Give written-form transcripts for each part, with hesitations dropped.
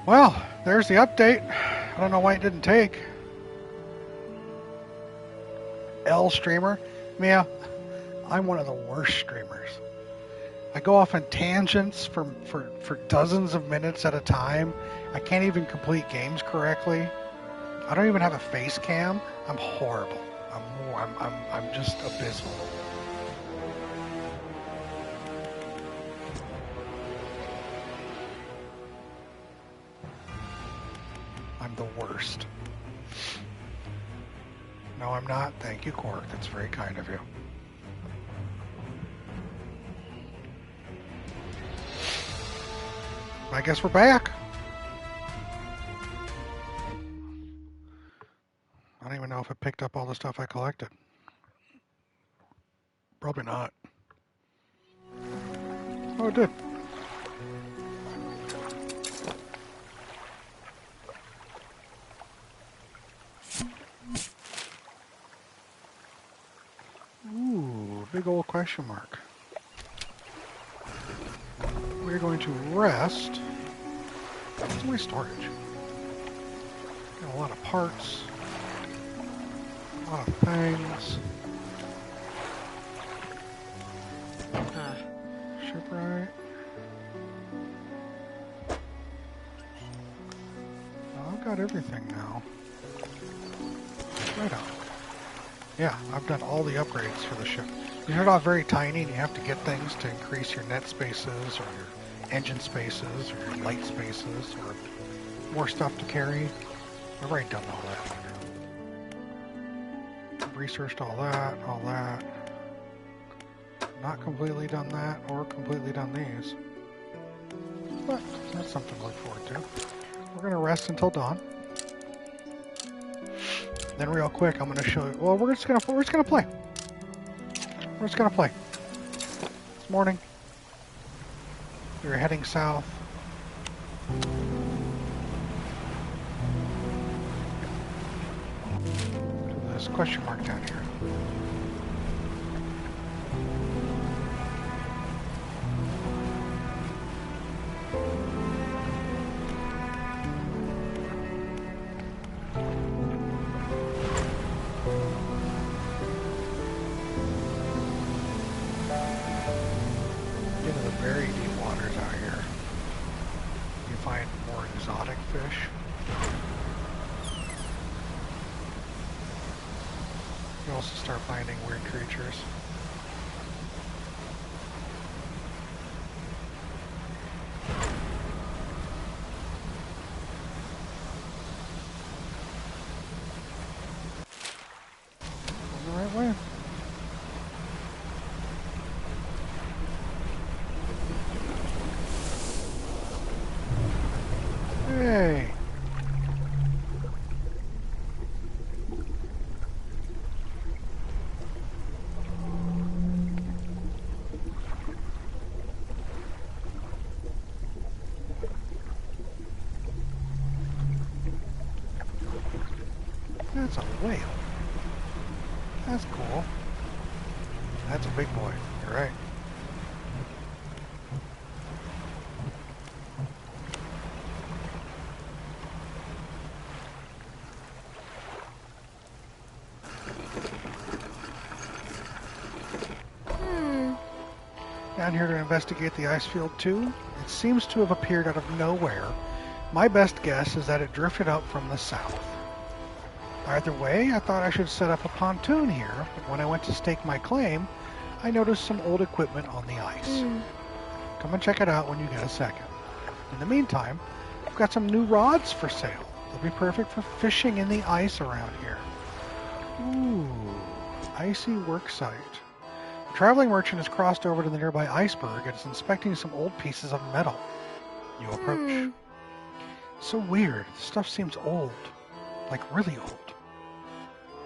Well, there's the update. I don't know why it didn't take. L streamer. Mia, I'm one of the worst streamers. I go off on tangents for dozens of minutes at a time. I can't even complete games correctly. I don't even have a face cam. I'm horrible. I'm just abysmal. I'm the worst. No, I'm not. Thank you, Cork. That's very kind of you. I guess we're back. I don't even know if it picked up all the stuff I collected. Probably not. Oh, it did. Ooh, big old question mark. We're going to rest. What's my storage? Got a lot of parts. A lot of things. Shipwright. Oh, I've got everything now. Right on. Yeah, I've done all the upgrades for the ship. You start off very tiny and you have to get things to increase your net spaces or your engine spaces or your light spaces or more stuff to carry. I've already done all that. I've researched all that. Not completely done that or completely done these. But that's something to look forward to. We're going to rest until dawn. Then real quick, I'm going to show you. Well, we're just going to play. We're just going to play. This morning, we were heading south. To this question mark down here. Very deep waters out here. You find more exotic fish. You also start finding weird creatures. Going the right way. Hey! That's a whale. That's cool. That's a big boy. You're right. Down here to investigate the ice field too. It seems to have appeared out of nowhere. My best guess is that it drifted up from the south. Either way, I thought I should set up a pontoon here, but when I went to stake my claim, I noticed some old equipment on the ice. Come and check it out when you get a second. In the meantime, I've got some new rods for sale. They'll be perfect for fishing in the ice around here. Ooh, icy worksite. A traveling merchant has crossed over to the nearby iceberg and is inspecting some old pieces of metal. You approach. So weird. The stuff seems old. Like really old.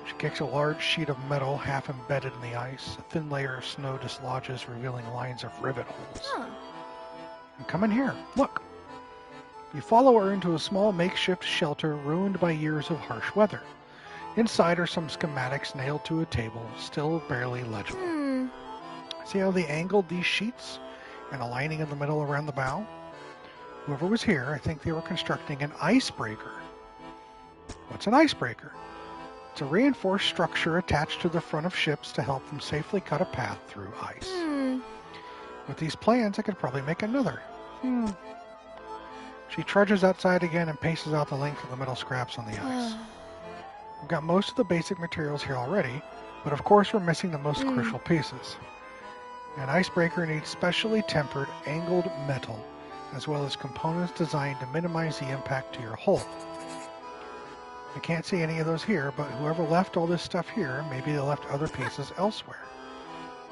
She kicks a large sheet of metal half embedded in the ice. A thin layer of snow dislodges, revealing lines of rivet holes. And come in here. Look. You follow her into a small makeshift shelter ruined by years of harsh weather. Inside are some schematics nailed to a table, still barely legible. See how they angled these sheets and a lining in the middle around the bow? whoever was here, I think they were constructing an icebreaker. What's an icebreaker? It's a reinforced structure attached to the front of ships to help them safely cut a path through ice. With these plans, I could probably make another. She trudges outside again and paces out the length of the metal scraps on the ice. We've got most of the basic materials here already, but of course we're missing the most crucial pieces. An icebreaker needs specially tempered, angled metal, as well as components designed to minimize the impact to your hull. I can't see any of those here, but whoever left all this stuff here, maybe they left other pieces elsewhere.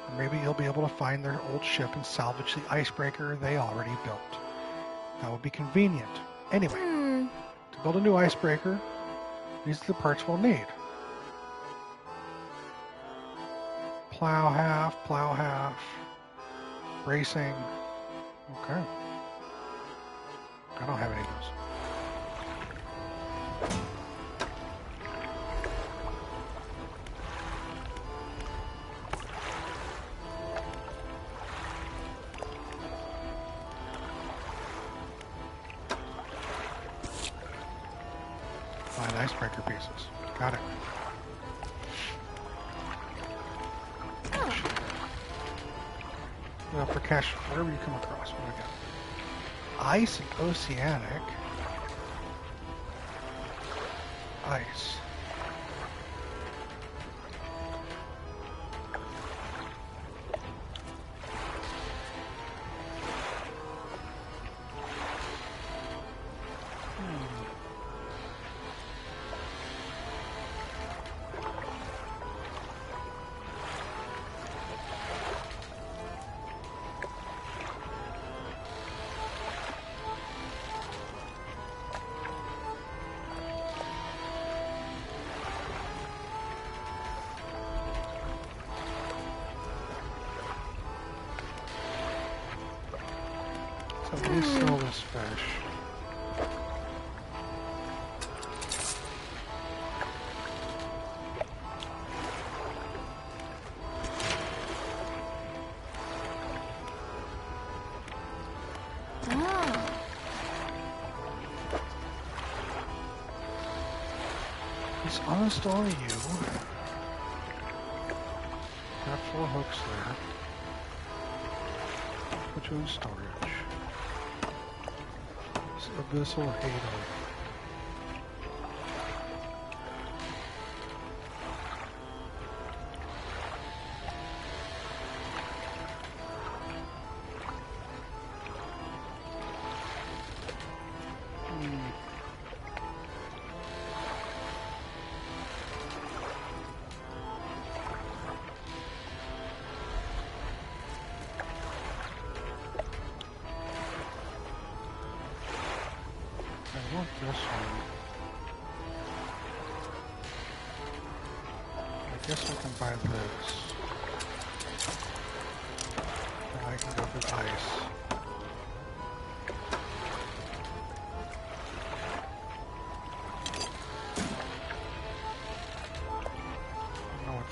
Or maybe you'll be able to find their old ship and salvage the icebreaker they already built. That would be convenient. Anyway, to build a new icebreaker, these are the parts we'll need. Plow half, bracing. Okay. I don't have any of those. Find icebreaker pieces. Got it. For cash, whatever you come across. What do we got? Ice and oceanic. Ice. So let me sell this fish. Let's uninstall you. Got 4 hooks there. Put you in storage. Abyssal Halo. I want this one. I guess I can buy this. And I can go for ice.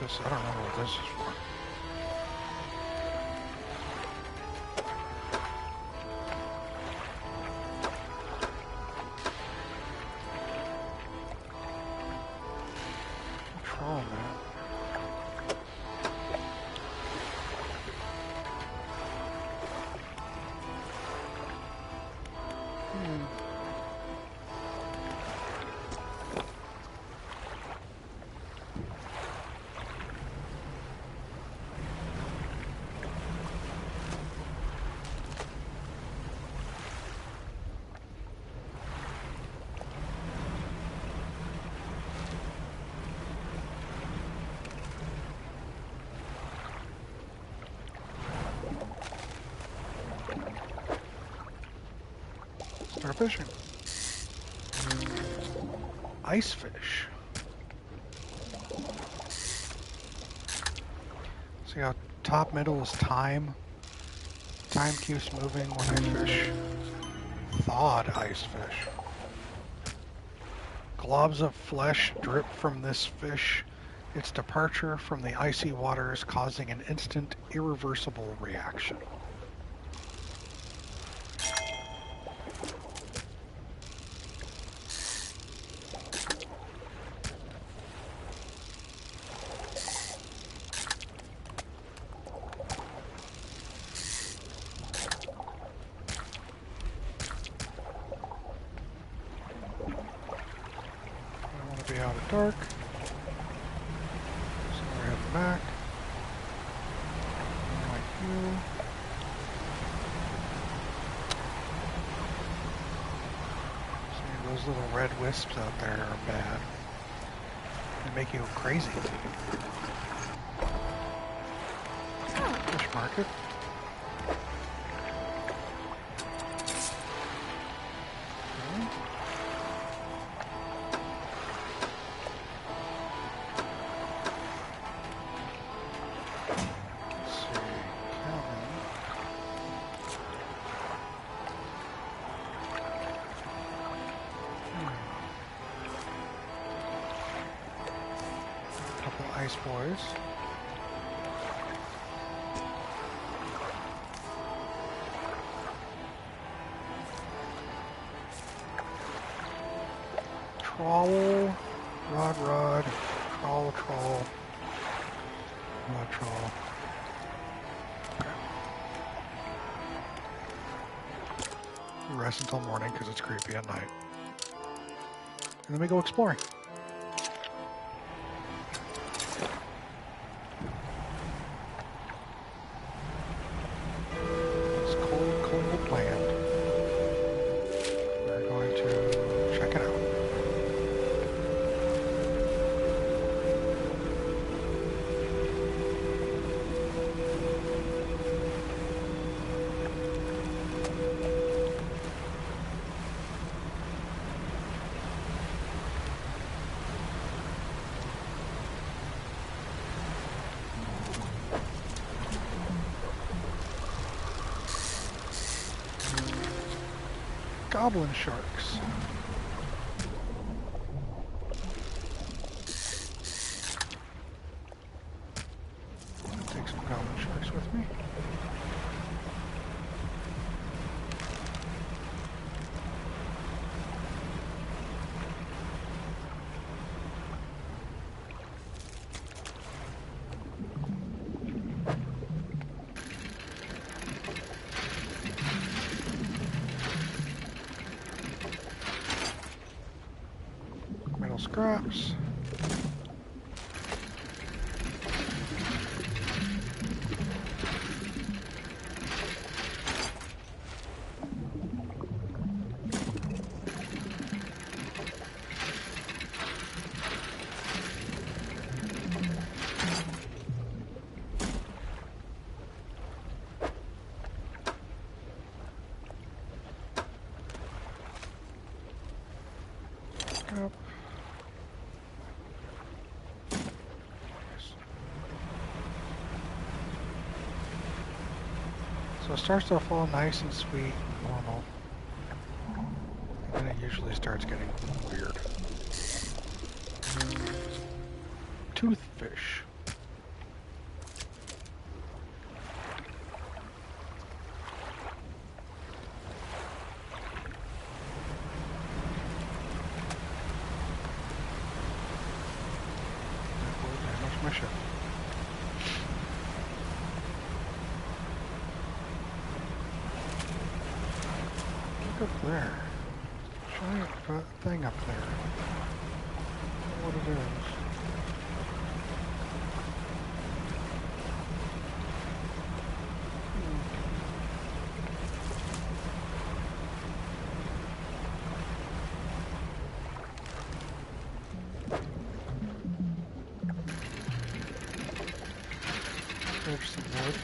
I don't know what this is for. Start fishing. Ice fish. See how top middle is time? Time keeps moving when I fish. Thawed ice fish. Globs of flesh drip from this fish. Its departure from the icy waters causing an instant, irreversible reaction. be out at dark. So we're heading back. Like you. See, those little red wisps out there are bad. They make you go crazy. Fish market. Ice boys. Trawl, rod, trawl, rod, trawl. Okay. We rest until morning because it's creepy at night. And then we go exploring. Goblin sharks. I'll take some goblin sharks with me. Scraps. Scrap. So it starts off all nice and sweet, normal, and then it usually starts getting weird. Toothfish. That will damage my ship. Up there. Giant thing up there. I don't know what it is. There's some wood.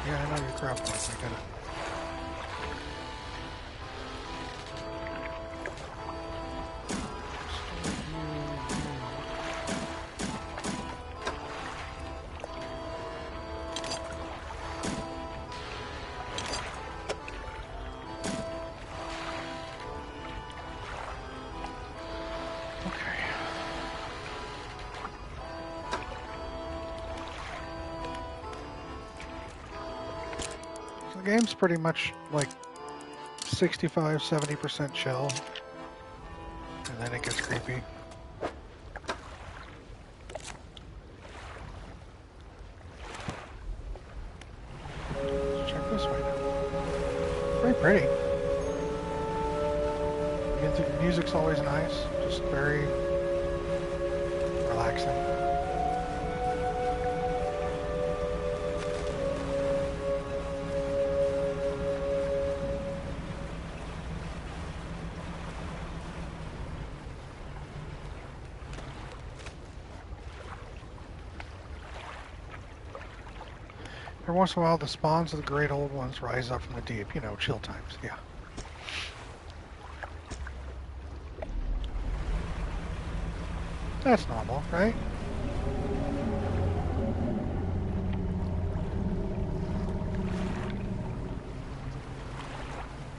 Yeah, I know you're crap. I get it. game's pretty much like 65–70% chill, and then it gets creepy. Let's check this way now. Very pretty. The music's always nice, just very relaxing. Every once in a while, the spawns of the great old ones rise up from the deep. You know, chill times, yeah. That's normal, right?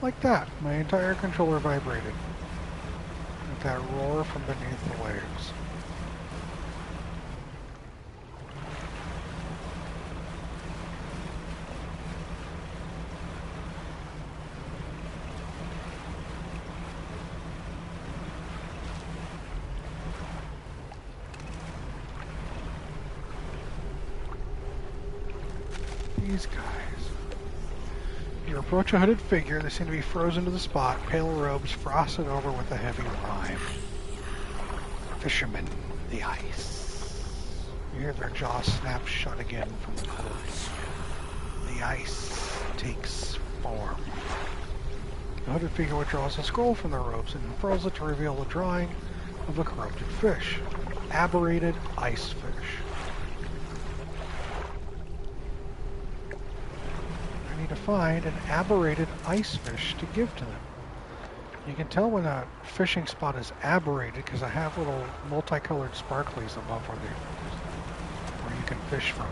Like that, my entire controller vibrated with that roar from beneath the waves. These guys. You approach a hooded figure. They seem to be frozen to the spot, pale robes frosted over with a heavy rime. Fishermen, the ice. You hear their jaws snap shut again from the cold. The ice takes form. The hooded figure withdraws a scroll from the robes and unfurls it to reveal the drawing of a corrupted fish. Aberrated ice fish. To find an aberrated ice fish to give to them. You can tell when a fishing spot is aberrated because I have little multicolored sparklies above where you can fish from.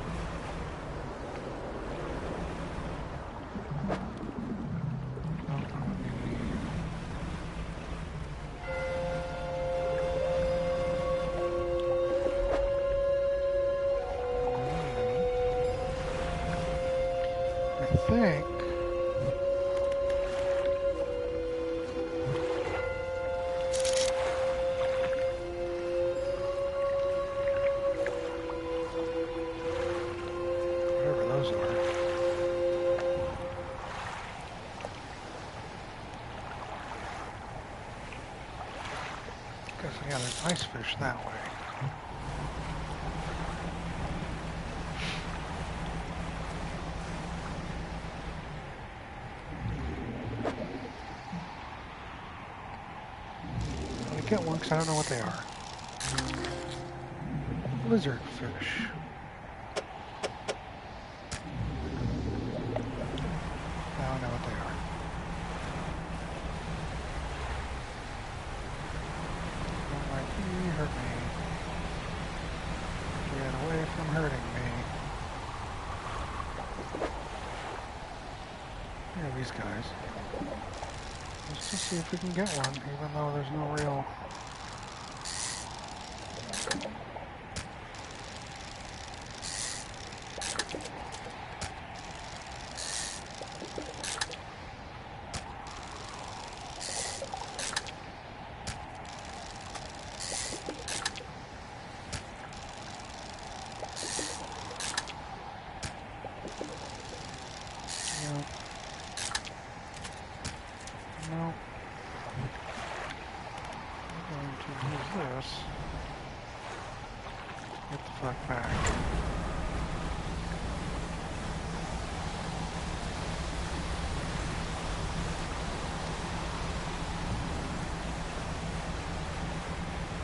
I think whatever those are. Guess yeah, there's ice fish that way. Get one because I don't know what they are. Lizard fish. I don't know what they are. Don't like you, hurt me. Get away from hurting me. Here are these guys. Let's just see if we can get one, even though there's no real... No. I'm going to use this. Get the fuck back.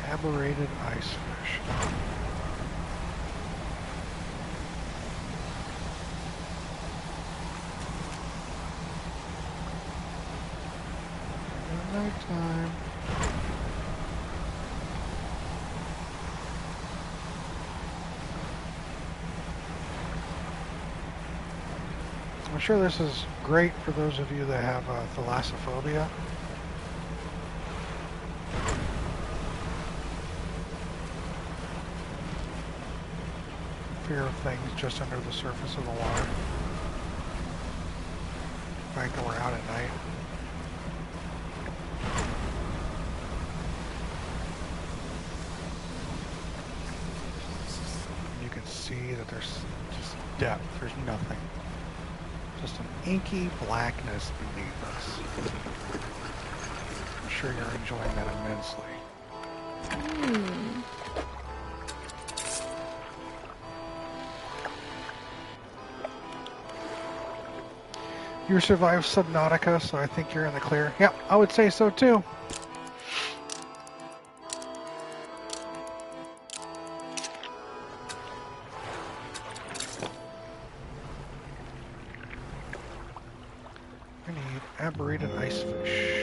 Aberrated ice fish. Nighttime. I'm sure this is great for those of you that have thalassophobia. Fear of things just under the surface of the water. The fact that we're out at night. You can see that there's just depth. There's nothing. Just an inky blackness beneath us. I'm sure you're enjoying that immensely. You survived Subnautica, so I think you're in the clear. Yep, I would say so too. I need aberrated ice fish.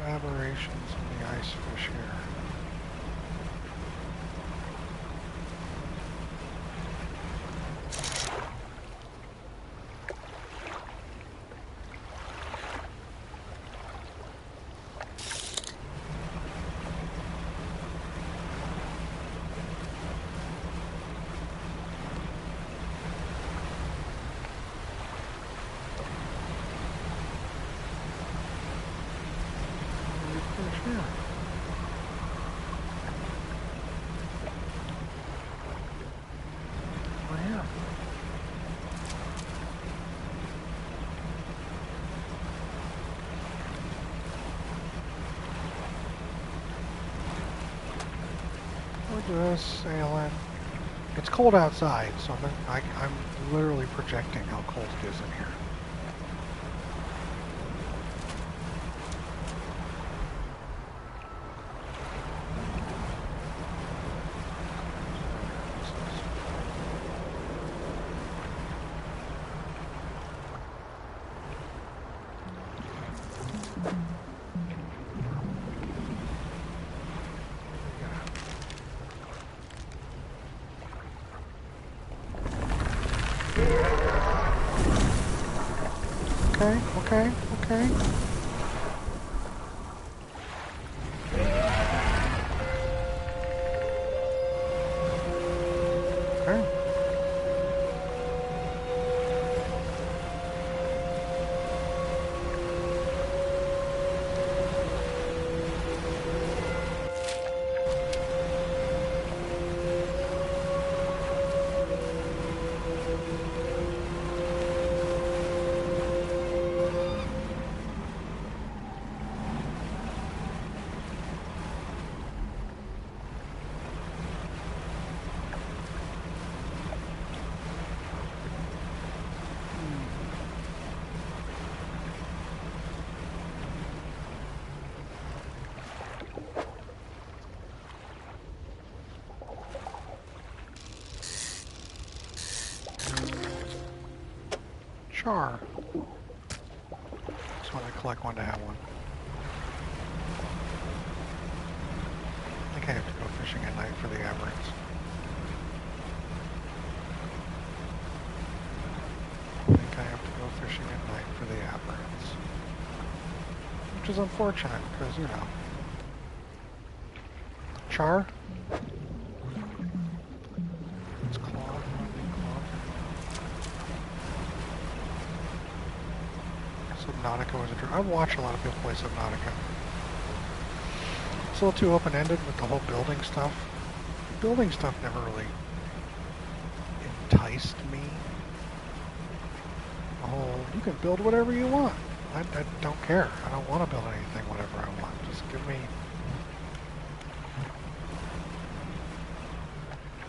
Aberrations in the ice fish here. Just sailing. It's cold outside, so I'm literally projecting how cold it is in here. Okay. Okay. Char. Just want to collect one to have one. I think I have to go fishing at night for the aberrants. I think I have to go fishing at night for the aberrants. Which is unfortunate, because, you know. Char? It's cloth. Subnautica was a dream. I've watched a lot of people play Subnautica. It's a little too open-ended with the whole building stuff. The building stuff never really enticed me. The whole, you can build whatever you want. I don't care. I don't want to build anything whatever I want. Just give me...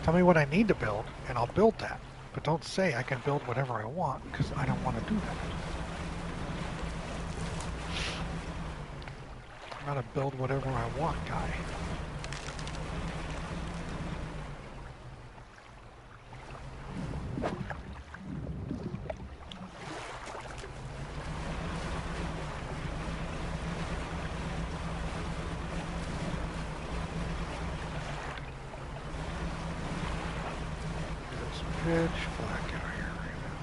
Tell me what I need to build, and I'll build that. But don't say I can build whatever I want, because I don't want to do that. I'm not a build whatever I want guy. Pitch black out here right now.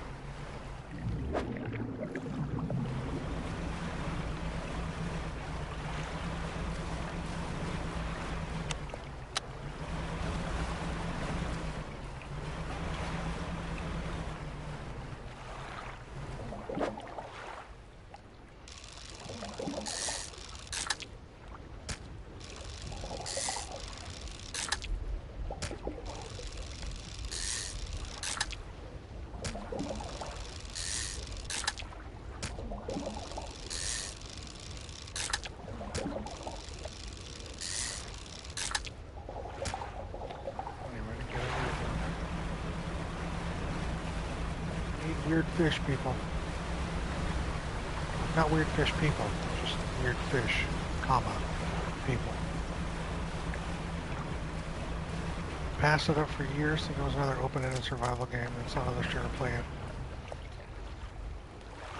Weird fish people. Not weird fish people, just weird fish, comma, people. Passed it up for years, thinking it was another open-ended survival game, and some others tried to play it.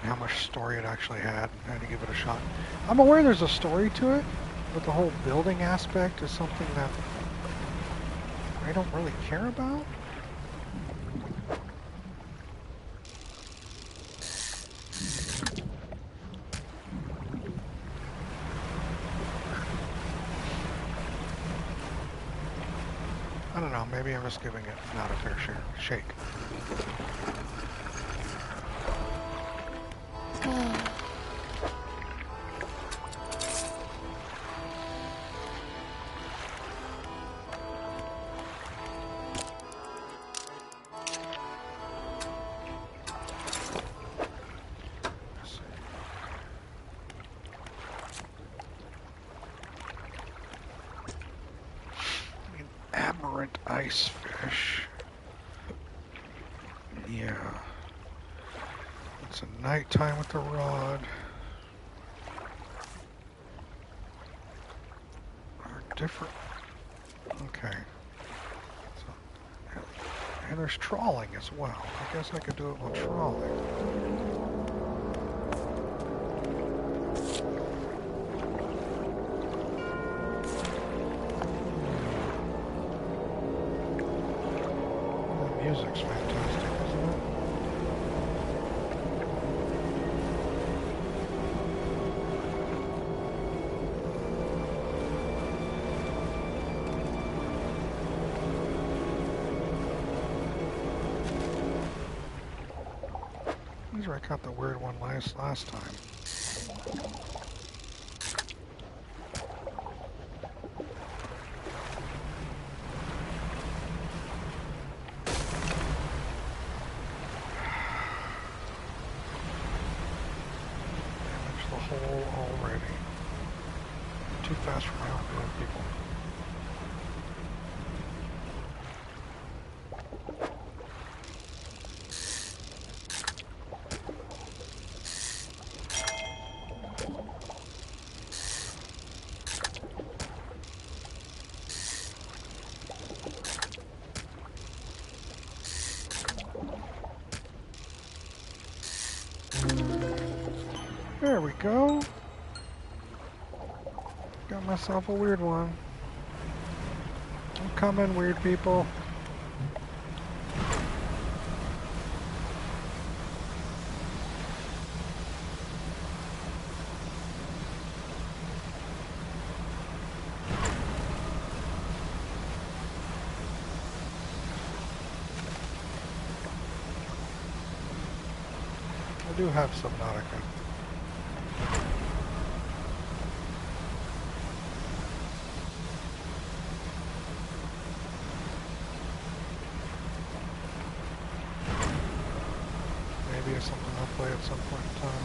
And how much story it actually had, and had to give it a shot. I'm aware there's a story to it, but the whole building aspect is something that I don't really care about. I don't know, maybe I'm just giving it not a fair shake. Ice fish. Yeah. It's a nighttime with the rod. Are different. Okay. So, and there's trawling as well. I guess I could do it while trawling. Music's fantastic, isn't it? These where I caught the weird one last time. Already. Too fast for my own good people. There we go. Got myself a weird one. I'm coming, weird people. I do have Subnautica. Maybe it's something I'll play at some point in time.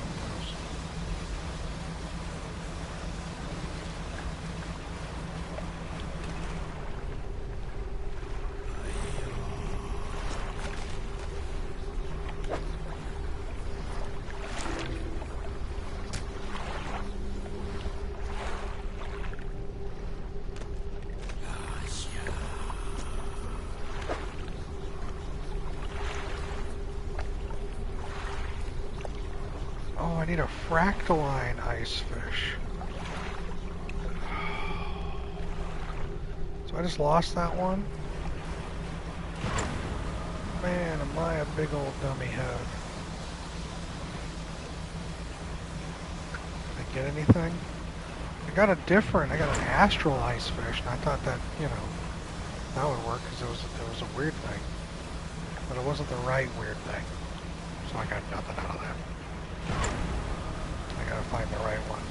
Oh, I need a fractaline ice fish. So I just lost that one. Man, am I a big old dummy head. Did I get anything? I got an astral ice fish, and I thought that, you know, that would work because it was a weird thing. But it wasn't the right weird thing. So I got nothing out of that. I gotta find the right one.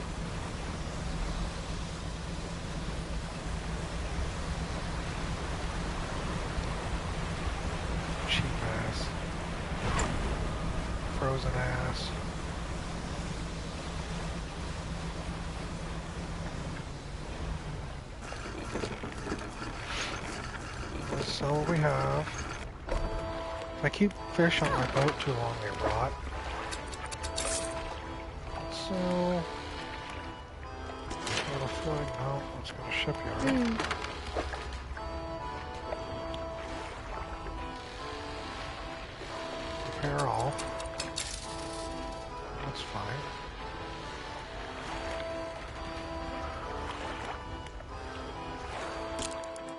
Cheap ass. Frozen ass. Let's sell what we have. If I keep fish on my boat too long, they rot. So, little food. No, let's go to shipyard. Repair all. That's fine.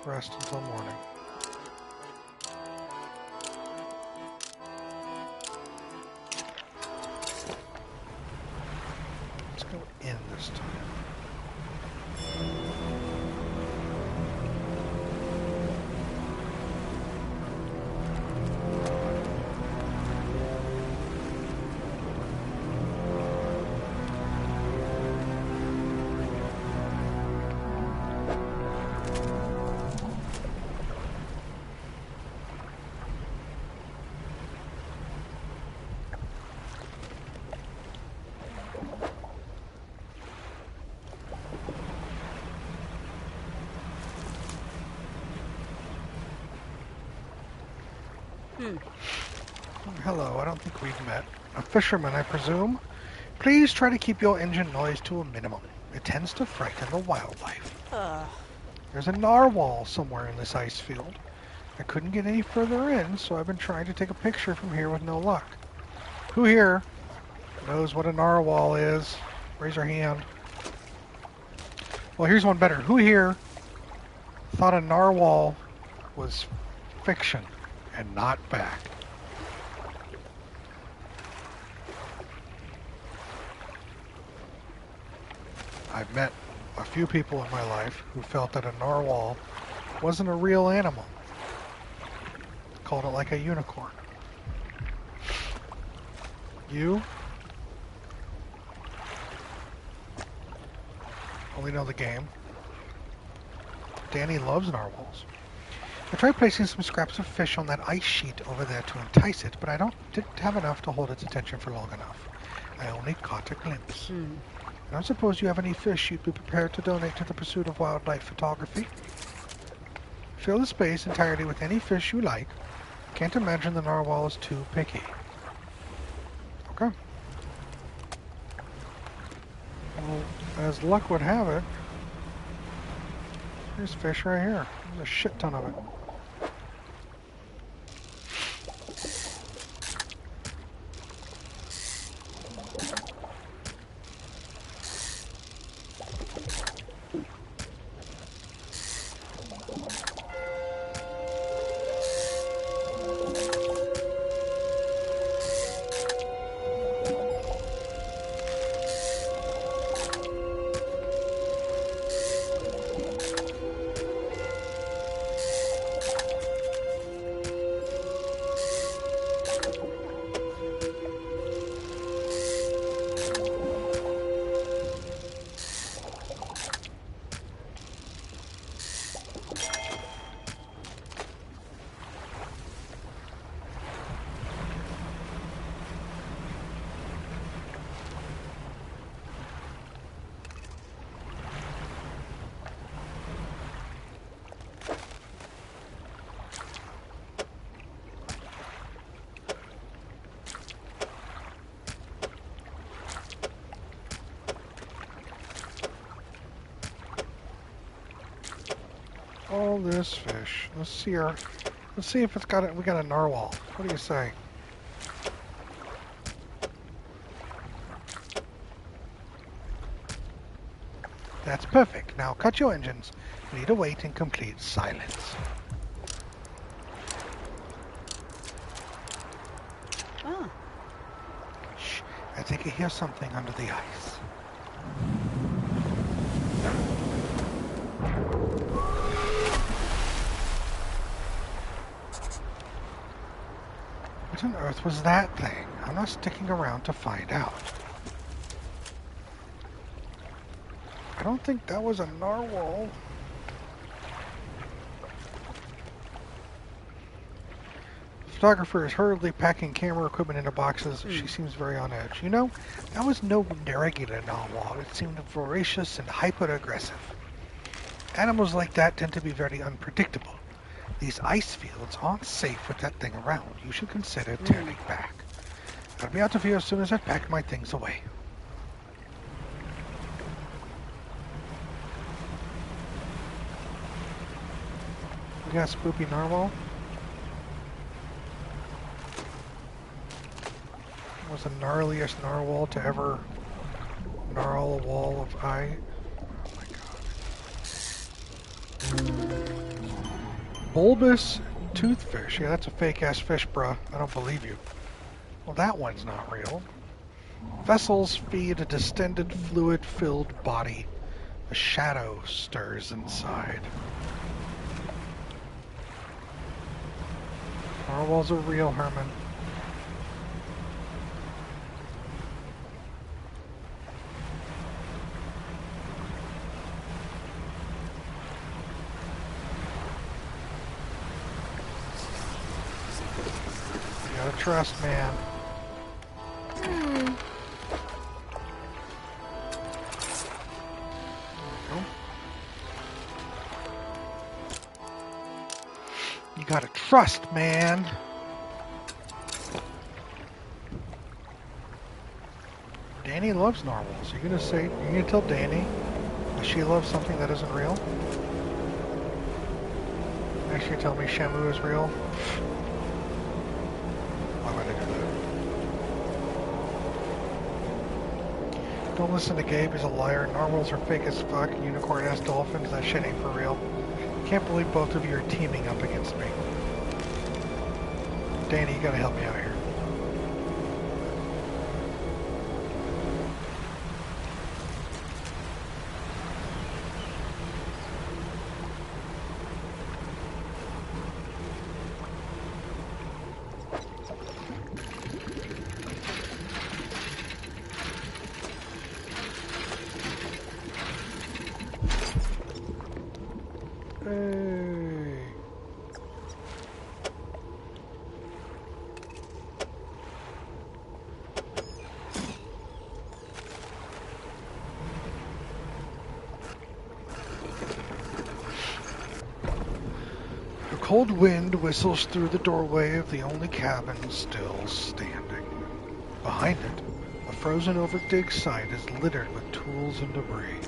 Rest until morning. Let's go in this time. Hello, I don't think we've met. A fisherman, I presume? Please try to keep your engine noise to a minimum. It tends to frighten the wildlife. There's a narwhal somewhere in this ice field. I couldn't get any further in, so I've been trying to take a picture from here with no luck. Who here knows what a narwhal is? Raise your hand. Well, here's one better. Who here thought a narwhal was fiction and not fact? I've met a few people in my life who felt that a narwhal wasn't a real animal. Called it like a unicorn. You only know the game. Danny loves narwhals. I tried placing some scraps of fish on that ice sheet over there to entice it, but I didn't have enough to hold its attention for long enough. I only caught a glimpse. I don't suppose you have any fish you'd be prepared to donate to the pursuit of wildlife photography? Fill the space entirely with any fish you like. Can't imagine the narwhal is too picky. Okay. Well, as luck would have it, there's fish right here. There's a shit ton of it. All this fish. Let's see if it's got it. We got a narwhal. What do you say? That's perfect. Now cut your engines. We need to wait in complete silence. I think I hear something under the ice. What on earth was that thing? I'm not sticking around to find out. I don't think that was a narwhal. The photographer is hurriedly packing camera equipment into boxes. She seems very on edge. You know, that was no regular narwhal. It seemed voracious and hyper-aggressive. Animals like that tend to be very unpredictable. These ice fields aren't safe with that thing around. You should consider turning back. I'll be out of here as soon as I've packed my things away. We got a spoopy narwhal. Was the gnarliest narwhal to ever gnarl a wall of eye. Oh my god. Bulbous toothfish. Yeah, that's a fake-ass fish, bruh. I don't believe you. Well, that one's not real. Vessels feed a distended, fluid-filled body. A shadow stirs inside. Narwhals are real, Herman. You gotta trust, man. You gotta trust, man. Danny loves narwhals. Are you gonna tell Danny that she loves something that isn't real? Actually, tell me Shamu is real? Why would I do that? Don't listen to Gabe, he's a liar. Narwhals are fake as fuck. Unicorn-ass dolphins, that shit ain't for real. Can't believe both of you are teaming up against me. Danny, you gotta help me out here. A cold wind whistles through the doorway of the only cabin still standing. Behind it, a frozen-over dig site is littered with tools and debris.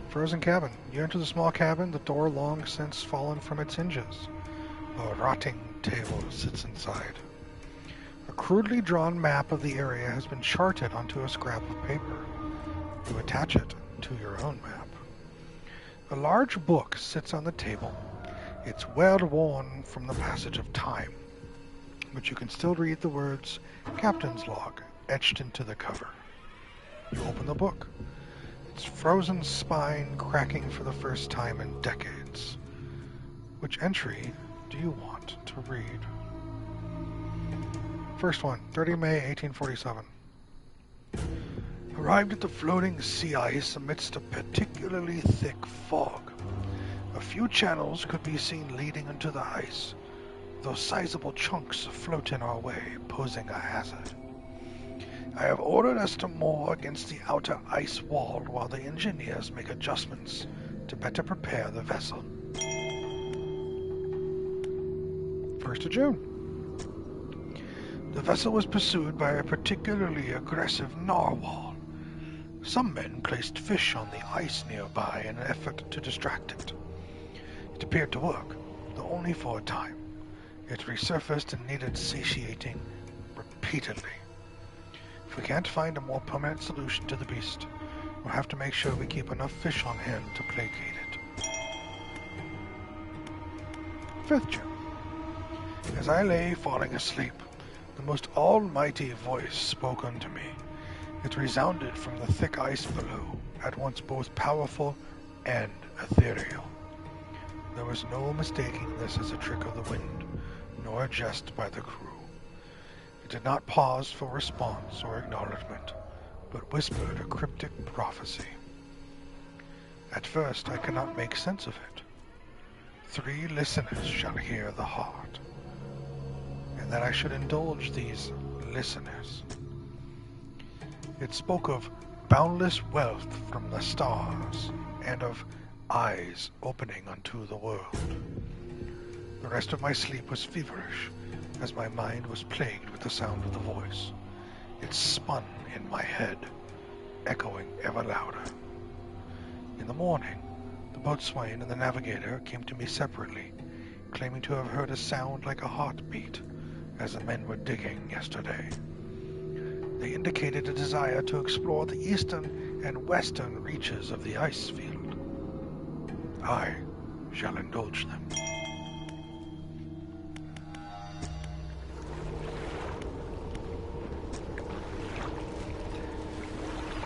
Frozen cabin. You enter the small cabin, the door long since fallen from its hinges. A rotting table sits inside. A crudely drawn map of the area has been charted onto a scrap of paper. You attach it to your own map. A large book sits on the table. It's well worn from the passage of time, but you can still read the words Captain's Log etched into the cover. You open the book. Its frozen spine cracking for the first time in decades. Which entry do you want to read? First one, 30 May 1847. Arrived at the floating sea ice amidst a particularly thick fog. A few channels could be seen leading into the ice, though sizable chunks float in our way, posing a hazard. I have ordered us to moor against the outer ice wall while the engineers make adjustments to better prepare the vessel. 1st of June. The vessel was pursued by a particularly aggressive narwhal. Some men placed fish on the ice nearby in an effort to distract it. It appeared to work, though only for a time. It resurfaced and needed satiating repeatedly. If we can't find a more permanent solution to the beast, we'll have to make sure we keep enough fish on hand to placate it. 5th June. As I lay falling asleep, The most almighty voice spoke unto me. It resounded from the thick ice below, at once both powerful and ethereal. There was no mistaking this as a trick of the wind, nor a jest by the crew. It did not pause for response or acknowledgment, but whispered a cryptic prophecy. At first I cannot make sense of it. 3 listeners shall hear the heart, and that I should indulge these listeners. It spoke of boundless wealth from the stars, and of eyes opening unto the world. The rest of my sleep was feverish, as my mind was plagued with the sound of the voice. It spun in my head, echoing ever louder. In the morning, the boatswain and the navigator came to me separately, claiming to have heard a sound like a heartbeat, as the men were digging yesterday. They indicated a desire to explore the eastern and western reaches of the ice field. I shall indulge them.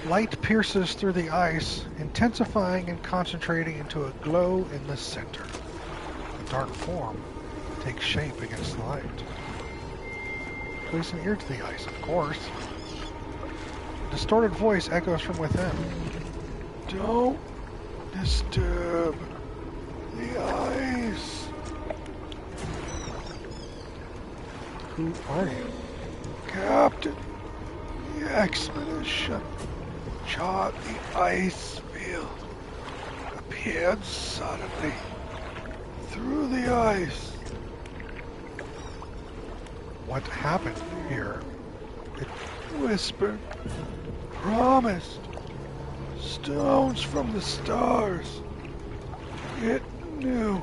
Light pierces through the ice, intensifying and concentrating into a glow in the center. A dark form takes shape against the light. Place an ear to the ice, of course. A distorted voice echoes from within. Don't disturb the ice. Who are you? Captain, the expedition chart the ice field appeared suddenly through the ice. What happened here? It whispered, promised, stones from the stars. It knew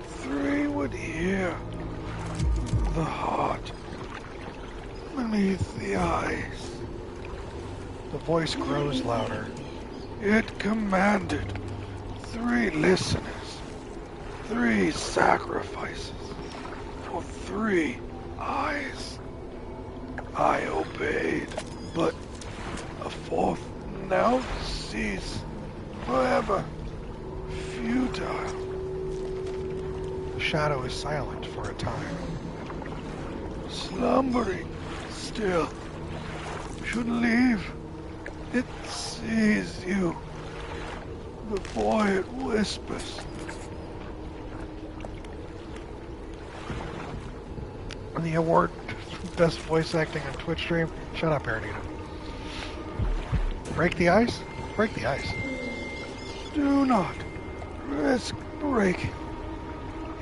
3 would hear the heart beneath the ice. The voice grows louder. It commanded 3 listeners, 3 sacrifices for 3 eyes. I obeyed, but a 4th now sees forever futile. The shadow is silent for a time. Slumbering still. Should leave. It sees you before it whispers. The award Best Voice Acting on Twitch stream. Shut up, Aranita. Break the ice? Break the ice. Do not risk breaking.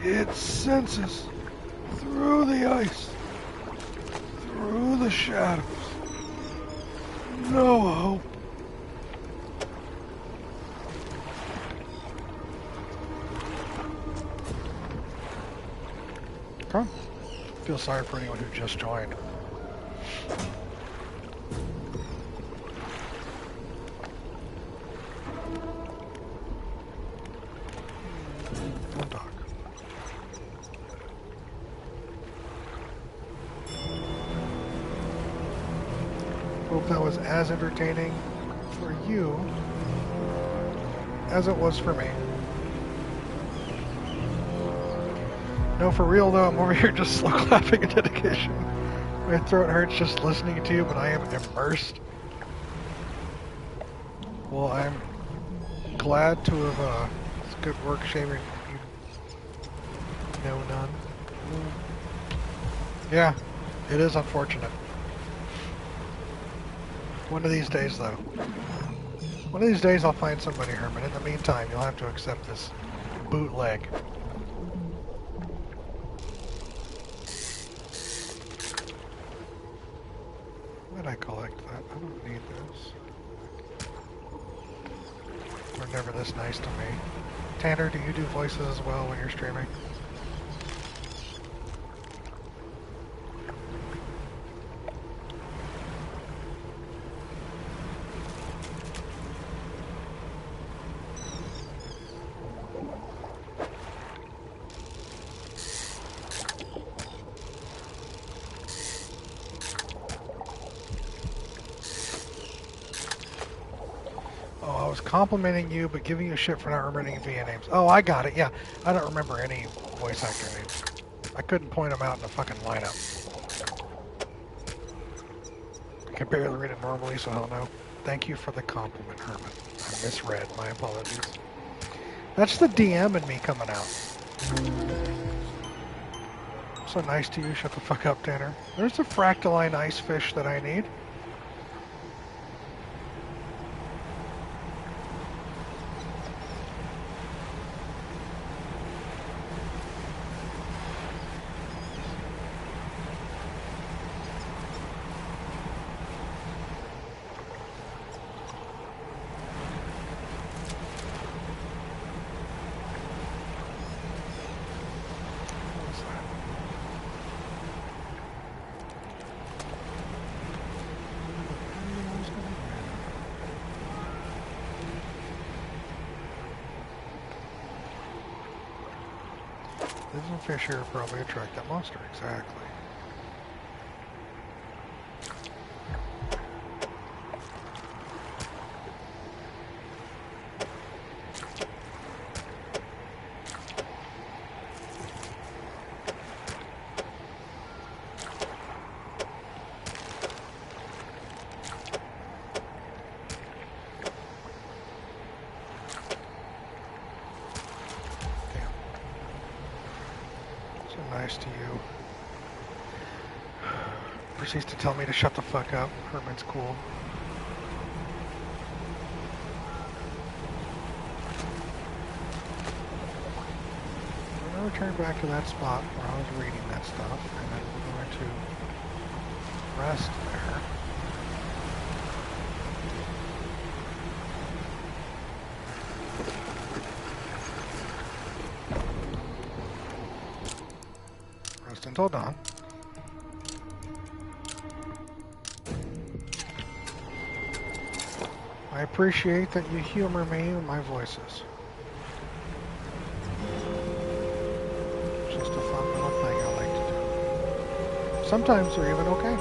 It senses through the ice, through the shadows. No hope. Come. Feel sorry for anyone who just joined. Don't talk. Hope that was as entertaining for you as it was for me. No, for real though, I'm over here just slow clapping in dedication. My throat hurts just listening to you, but I am immersed. Well, I'm glad to have, it's good work shaving. You know none. Yeah, it is unfortunate. One of these days though. One of these days I'll find somebody, Herman. In the meantime, you'll have to accept this bootleg. Why did I collect that? I don't need this. They're never this nice to me. Tanner, do you do voices as well when you're streaming? I was complimenting you, but giving you shit for not remembering VN names. Oh, I got it. Yeah, I don't remember any voice actor names. I couldn't point them out in the fucking lineup. I can barely read it normally, so I don't know. Thank you for the compliment, Herman. I misread. My apologies. That's the DM in me coming out. So nice to you. Shut the fuck up, Tanner. There's the fractaline ice fish that I need. Fish here probably attract that monster, exactly. To you. Proceeds to tell me to shut the fuck up. Herman's cool. I'm going to return back to that spot where I was reading that stuff, and then we're going to rest there. Until dawn. I appreciate that you humor me with my voices. Just a fun little thing I like to do. Sometimes they're even okay.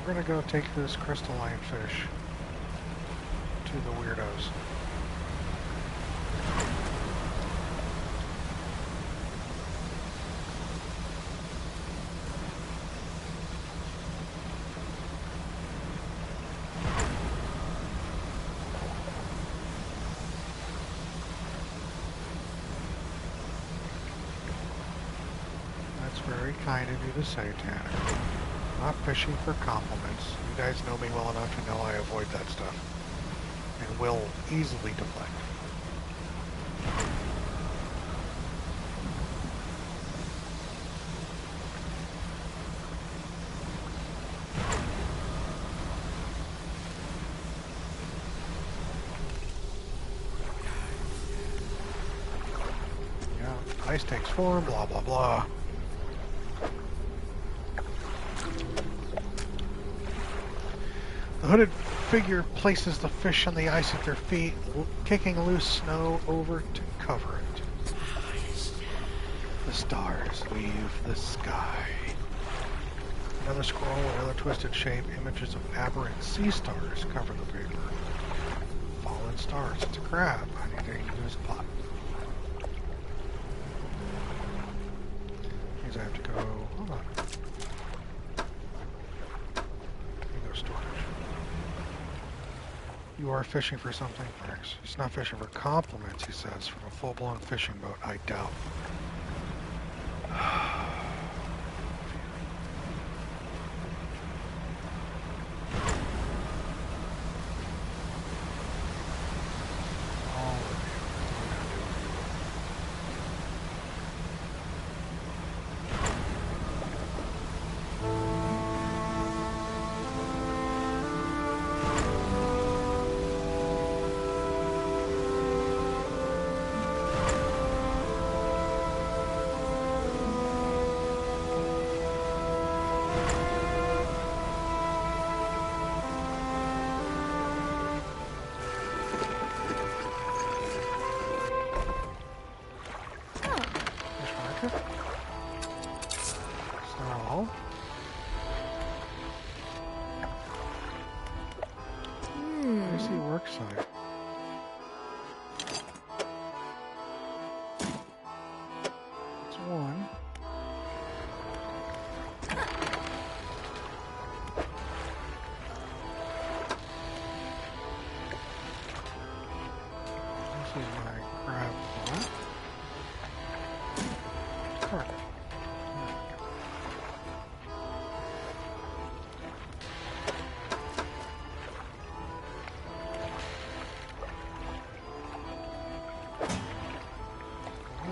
We're gonna go take this crystalline fish to the weirdos. That's very kind of you to say, Tanner. Not fishing for compliments. You guys know me well enough to know I avoid that stuff. And will easily deflect. Yeah, ice takes form, blah blah blah. The hooded figure places the fish on the ice at their feet, kicking loose snow over to cover it. The stars leave the sky. Another scroll, another twisted shape, images of aberrant sea stars cover the paper. Fallen stars. It's a crab. I need to use a pot. Means I have to go. Hold on. You are fishing for something? Thanks. He's not fishing for compliments, he says, from a full-blown fishing boat. I doubt.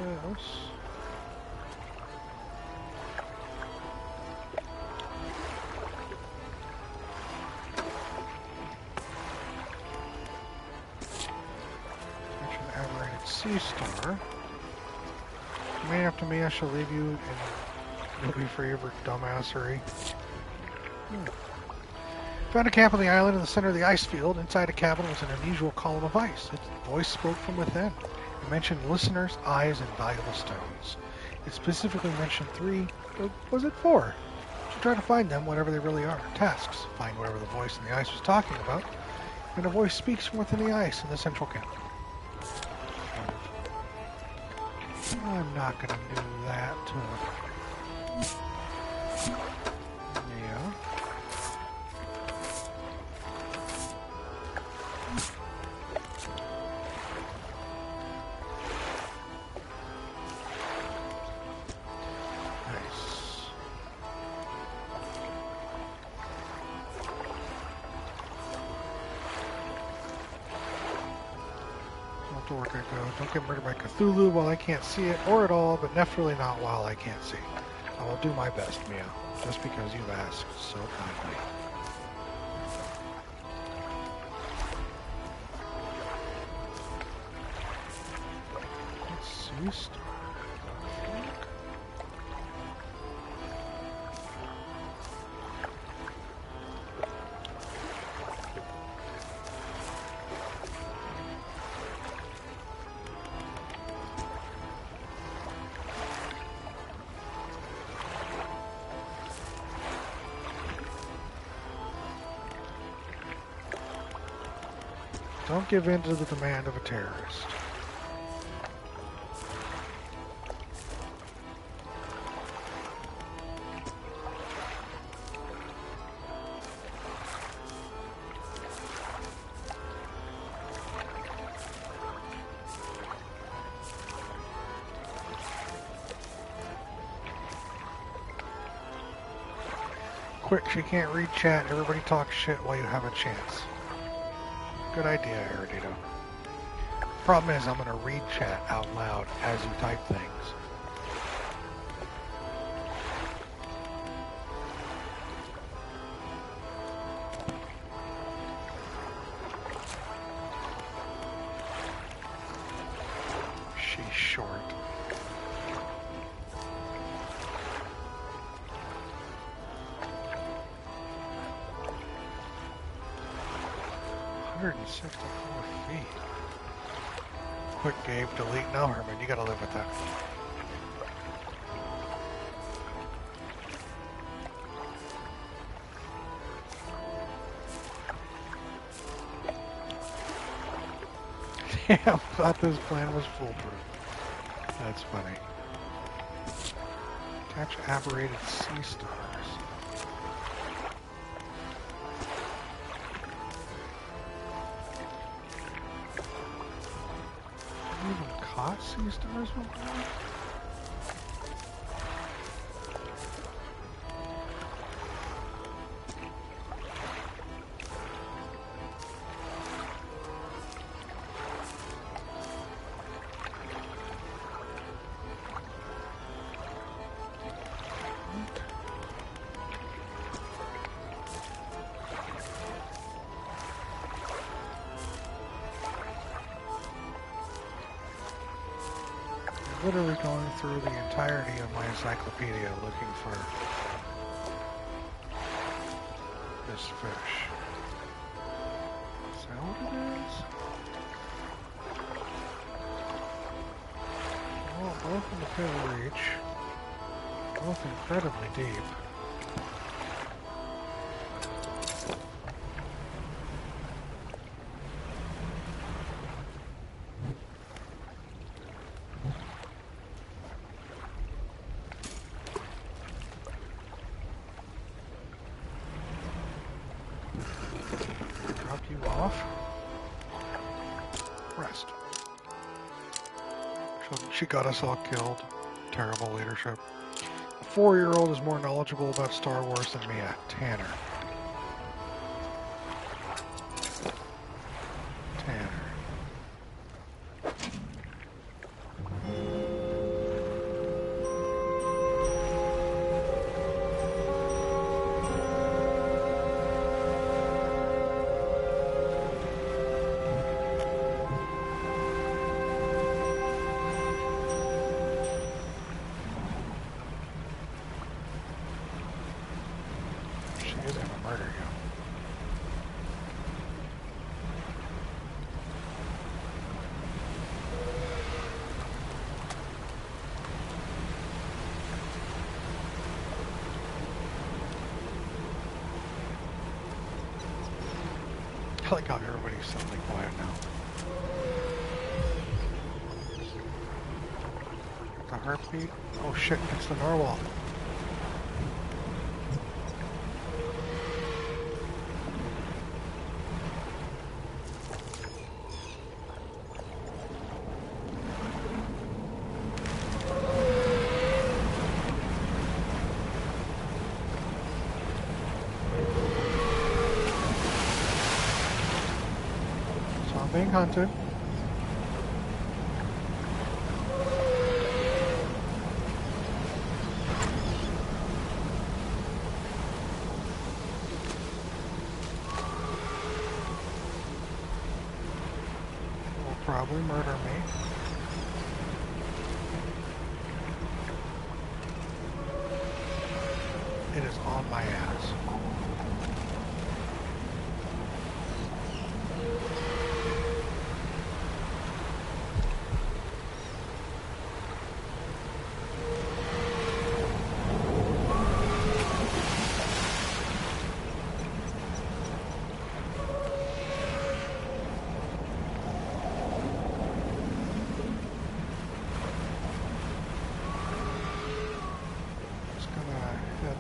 this. Catch an aberrated sea star. Remain after me, I shall leave you and you'll be free of her dumbassery. Found a camp on the island in the center of the ice field. Inside a cabin was an unusual column of ice. Its voice spoke from within. It mentioned listeners, eyes, and valuable stones. It specifically mentioned 3, or was it 4? Should try to find them, whatever they really are. Tasks. Find whatever the voice in the ice was talking about. And a voice speaks from within the ice in the central camp. I'm not going to do that. Yeah. Don't get murdered by Cthulhu while I can't see it, or at all, but definitely not while I can't see. I will do my best, Mia, just because you've asked so kindly. Let's see. Don't give in to the demand of a terrorist. Quick, she can't read chat. Everybody talks shit while you have a chance. Good idea, Erudito. Problem is, I'm going to read chat out loud as you type things. She's short. $164 feet. Quick, Gabe, delete. No, Herman, you gotta live with that. Damn, thought this plan was foolproof. That's funny. Catch aberrated sea stars. Even caught sea stars before? Literally going through the entirety of my encyclopedia looking for this fish. Is that what it is? Well, both in the Pale Reach, both incredibly deep. She got us all killed. Terrible leadership. A 4-year-old is more knowledgeable about Star Wars than Mia. Tanner. Tanner. murder you. I like how everybody's suddenly quiet now. The heartbeat. Oh shit, it's the narwhal. So I'm being hunted. Probably murder me. It is on my ass.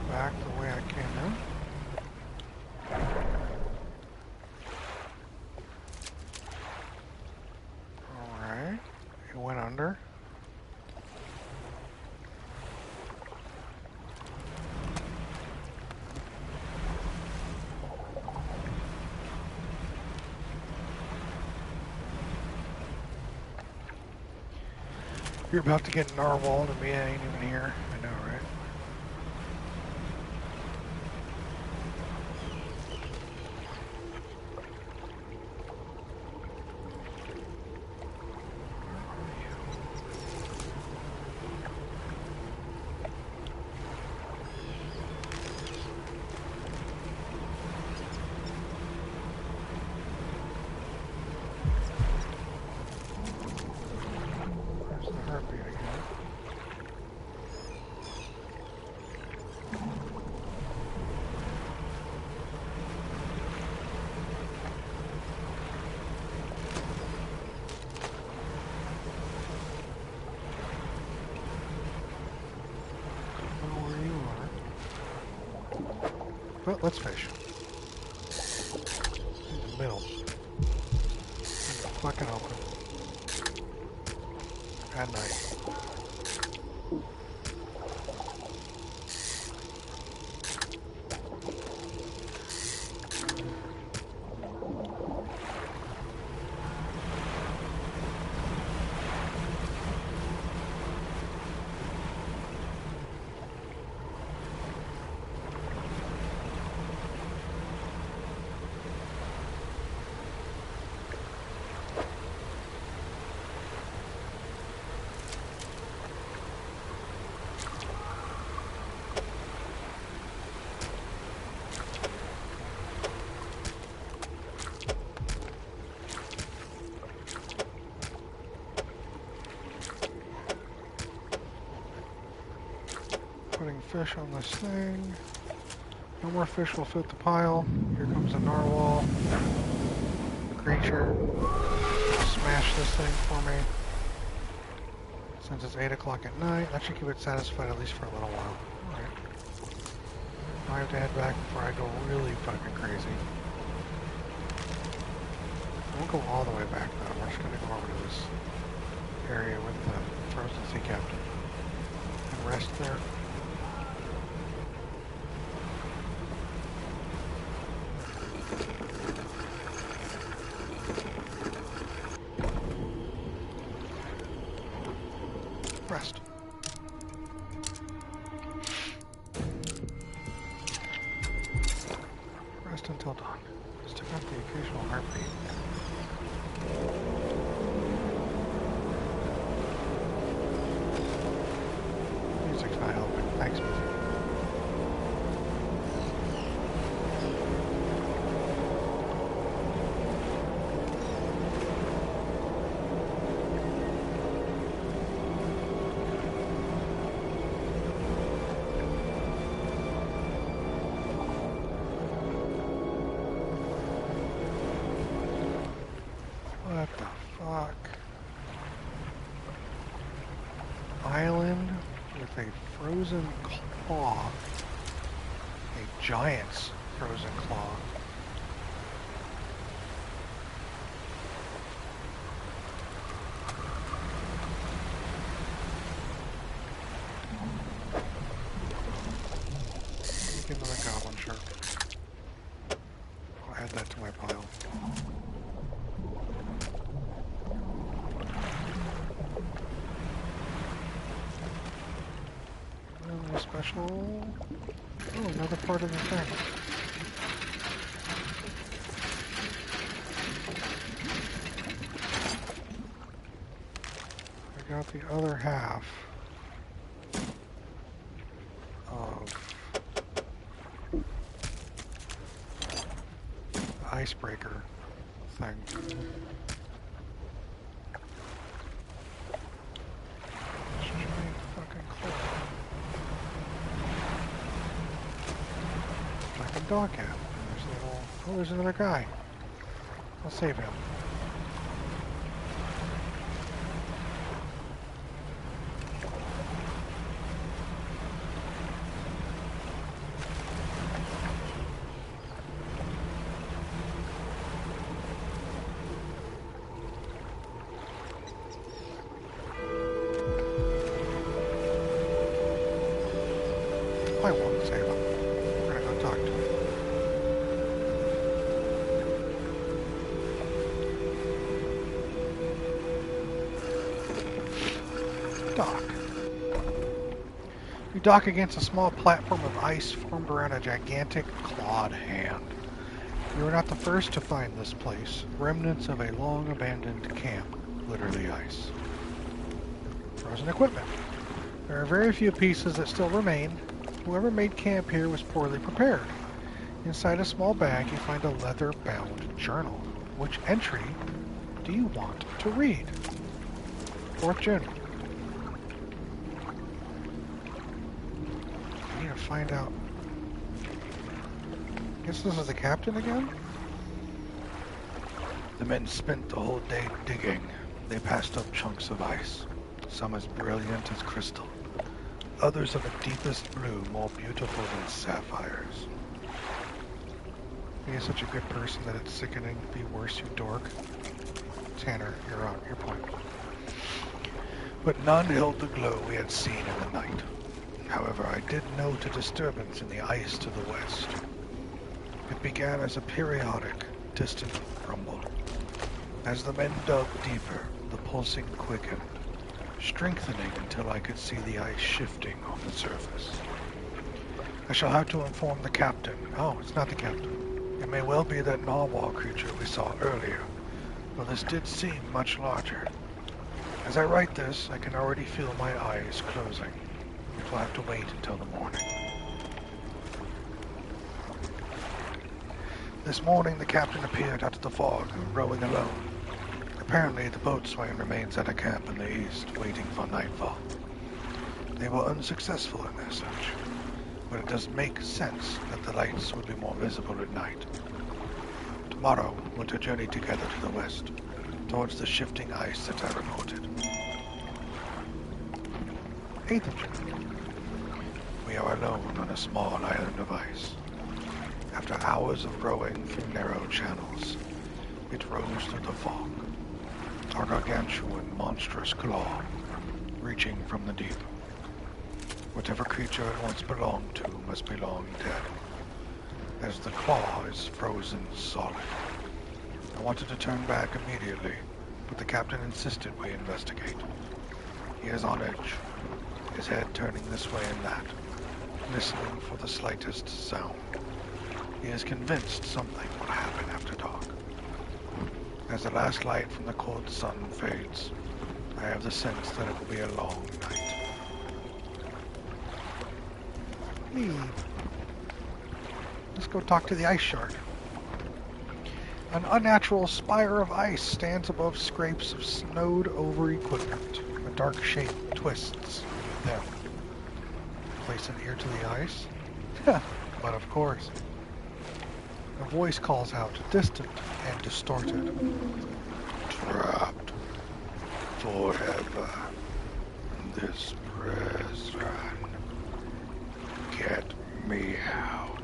Back the way I came in. Alright. It went under. You're about to get narwhaled and me ain't even here. I know, right? Well, let's fish. In the middle. In the fucking open. At night. Putting fish on this thing. No more fish will fit the pile. Here comes a narwhal. Creature. Smash this thing for me. Since it's 8 o'clock at night, that should keep it satisfied at least for a little while. Alright. I have to head back before I go really fucking crazy. I won't go all the way back though. We're just gonna go over to this area with the frozen sea captain and rest there. Rest. Rest until dawn. Still got the occasional heartbeat. Music's not helping. Thanks, music. island with a frozen claw. A giant's frozen claw. Get another goblin shark. I'll add that to my pile. Another special. Oh, another part of the thing. I got the other half of the icebreaker thing. This giant fucking claw. Like a dog cat. There's a little... Oh, there's another guy. I'll save him. I won't save him. We're gonna go talk to him. Dock. You dock against a small platform of ice formed around a gigantic clawed hand. You are not the first to find this place. Remnants of a long abandoned camp litter the ice. Frozen equipment. There are very few pieces that still remain. Whoever made camp here was poorly prepared. Inside a small bag, you find a leather-bound journal. Which entry do you want to read? 4th June. I need to find out. Guess this is the captain again? The men spent the whole day digging. They passed up chunks of ice, some as brilliant as crystal. Others of the deepest blue, more beautiful than sapphires. You're such a good person that it's sickening to be worse, you dork. Tanner, you're on your point. But none held the glow we had seen in the night. However, I did note a disturbance in the ice to the west. It began as a periodic, distant rumble. As the men dug deeper, the pulsing quickened, strengthening until I could see the ice shifting on the surface. I shall have to inform the captain. Oh, it's not the captain. It may well be that narwhal creature we saw earlier, but this did seem much larger. As I write this, I can already feel my eyes closing. It will have to wait until the morning. This morning the captain appeared out of the fog, rowing alone. Apparently, the boatswain remains at a camp in the east, waiting for nightfall. They were unsuccessful in their search, but it does make sense that the lights would be more visible at night. Tomorrow, we're to journey together to the west, towards the shifting ice that I reported. 8th of June. We are alone on a small island of ice. After hours of rowing through narrow channels, it rose through the fog. A gargantuan, monstrous claw, reaching from the deep. Whatever creature it once belonged to must be long dead, as the claw is frozen solid. I wanted to turn back immediately, but the captain insisted we investigate. He is on edge, his head turning this way and that, listening for the slightest sound. He is convinced something will happen after dark. As the last light from the cold sun fades, I have the sense that it will be a long night. Let's go talk to the ice shark. An unnatural spire of ice stands above scrapes of snowed over equipment. A dark shape twists them. Place an ear to the ice? But of course. A voice calls out, distant and distorted. Trapped forever in this Brethren, get me out.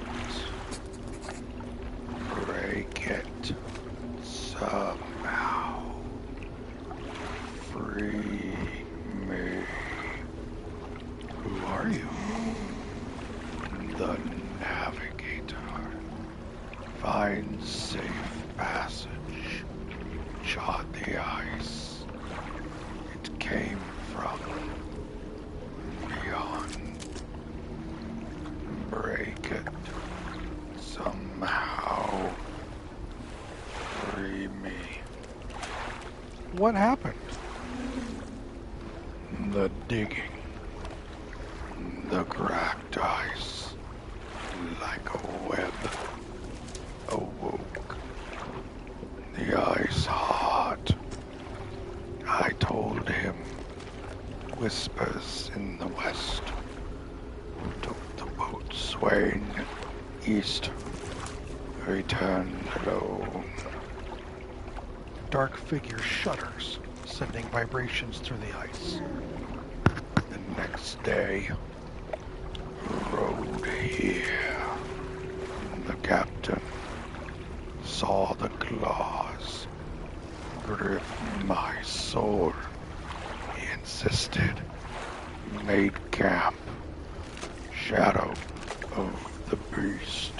Break it somehow. Free me. Who are you? The navigator. Find safe passage. Chart the ice. It came from beyond. Break it somehow. Free me. What happened? The digging. The cracked ice. Like a web. Awoke. The ice hot. I told him. Whispers in the west. Took the boat swaying east. Returned alone. Dark figure shudders, sending vibrations through the ice. The next day, rode here. The captain saw the claws grip my soul. He insisted. Made camp. Shadow of the beast.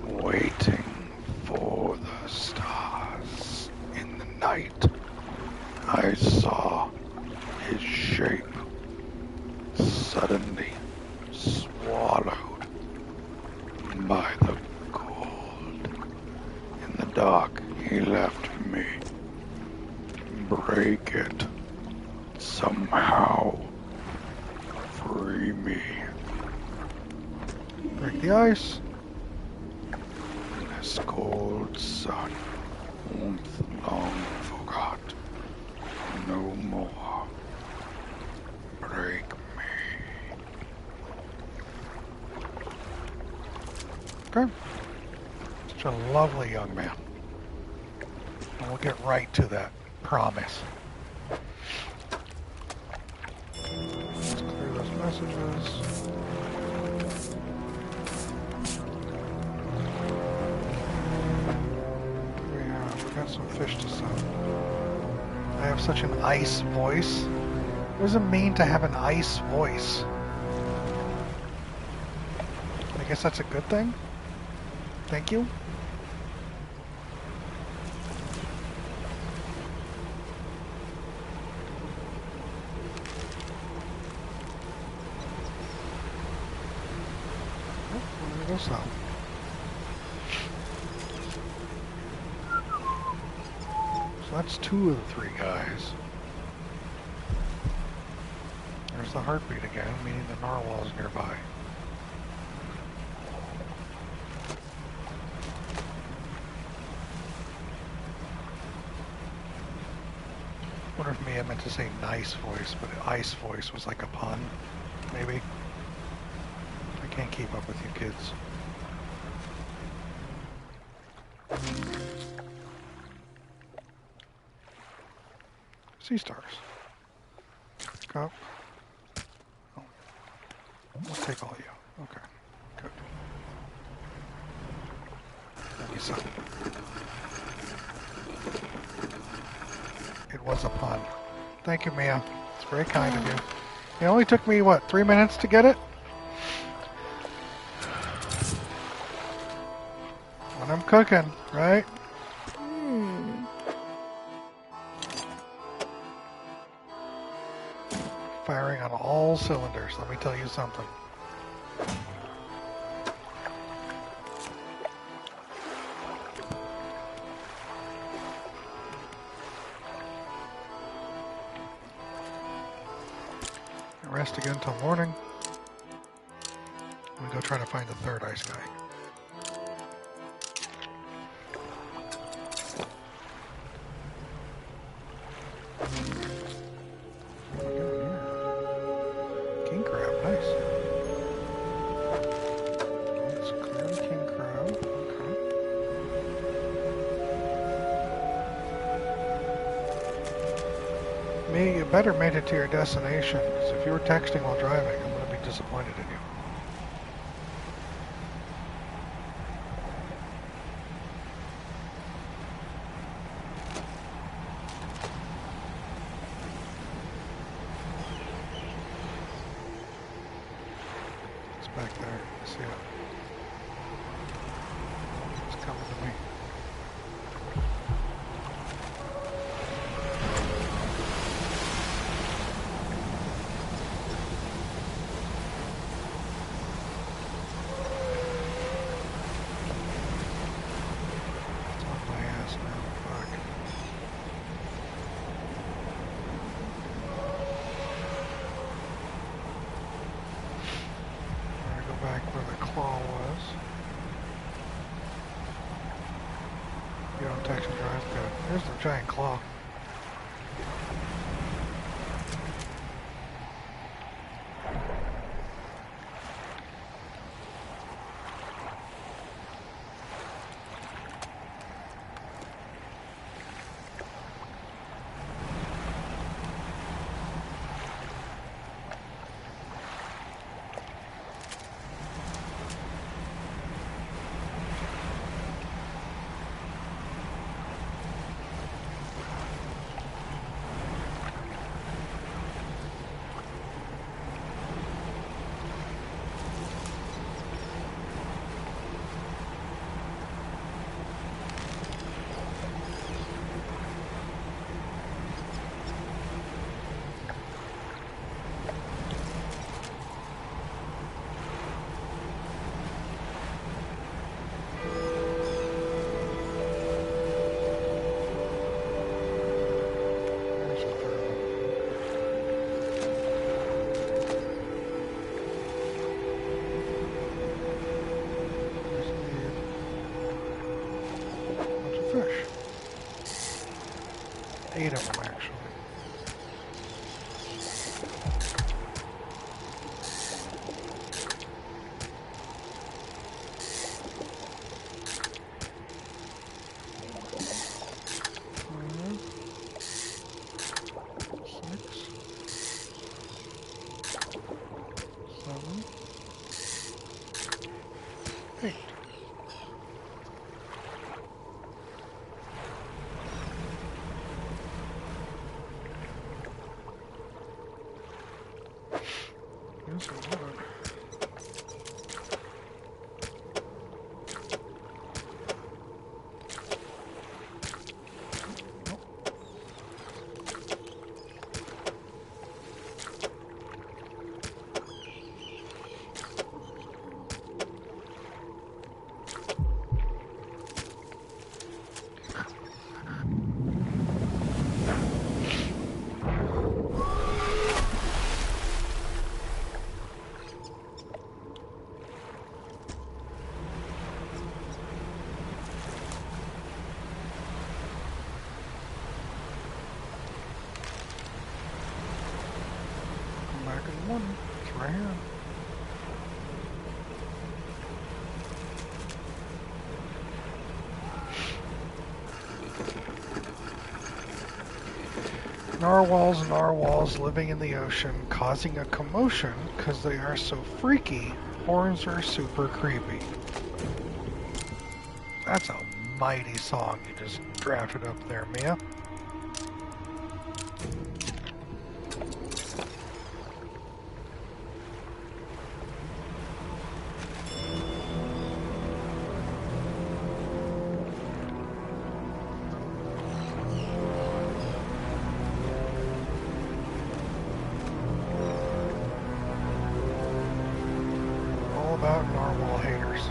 Waiting for the stars. In the night, I saw his shape suddenly swallowed by the cold. In the dark, he left me. Break it somehow. Free me. Break the ice. This cold sun, warmth long forgot. No more. Break me. Okay. Such a lovely young man. And we'll get right to that. Promise. Let's clear those messages. We got some fish to sell. I have such an ice voice. What does it mean to have an ice voice? I guess that's a good thing. Thank you. Oh, we're gonna go south. So that's 2 of the 3 guys. There's the heartbeat again, meaning the narwhal's nearby. I wonder if Mia meant to say nice voice, but ice voice was like a pun, maybe. I can't keep up with you kids. Sea stars. Go. Oh. We'll take all you. Okay. Good. Thank you, son. It was a pun. Thank you, Mia. It's very kind of you. It only took me, what, 3 minutes to get it? When I'm cooking, right? Firing on all cylinders, let me tell you something. Rest again until morning. I'm gonna go try to find the 3rd ice guy. What are we doing here? King crab, nice. Let's clear the king crab. Okay. Me, you better made it to your destination, because if you were texting while driving, I'm going to be disappointed in you. It's back there. I see it. It's coming to me. Back where the claw was. You don't text and drive good. There's the giant claw. Fish. 8 of them, actually. It's right here. Narwhals living in the ocean, causing a commotion because they are so freaky. Horns are super creepy. That's a mighty song you just drafted up there, Mia. About narwhal haters.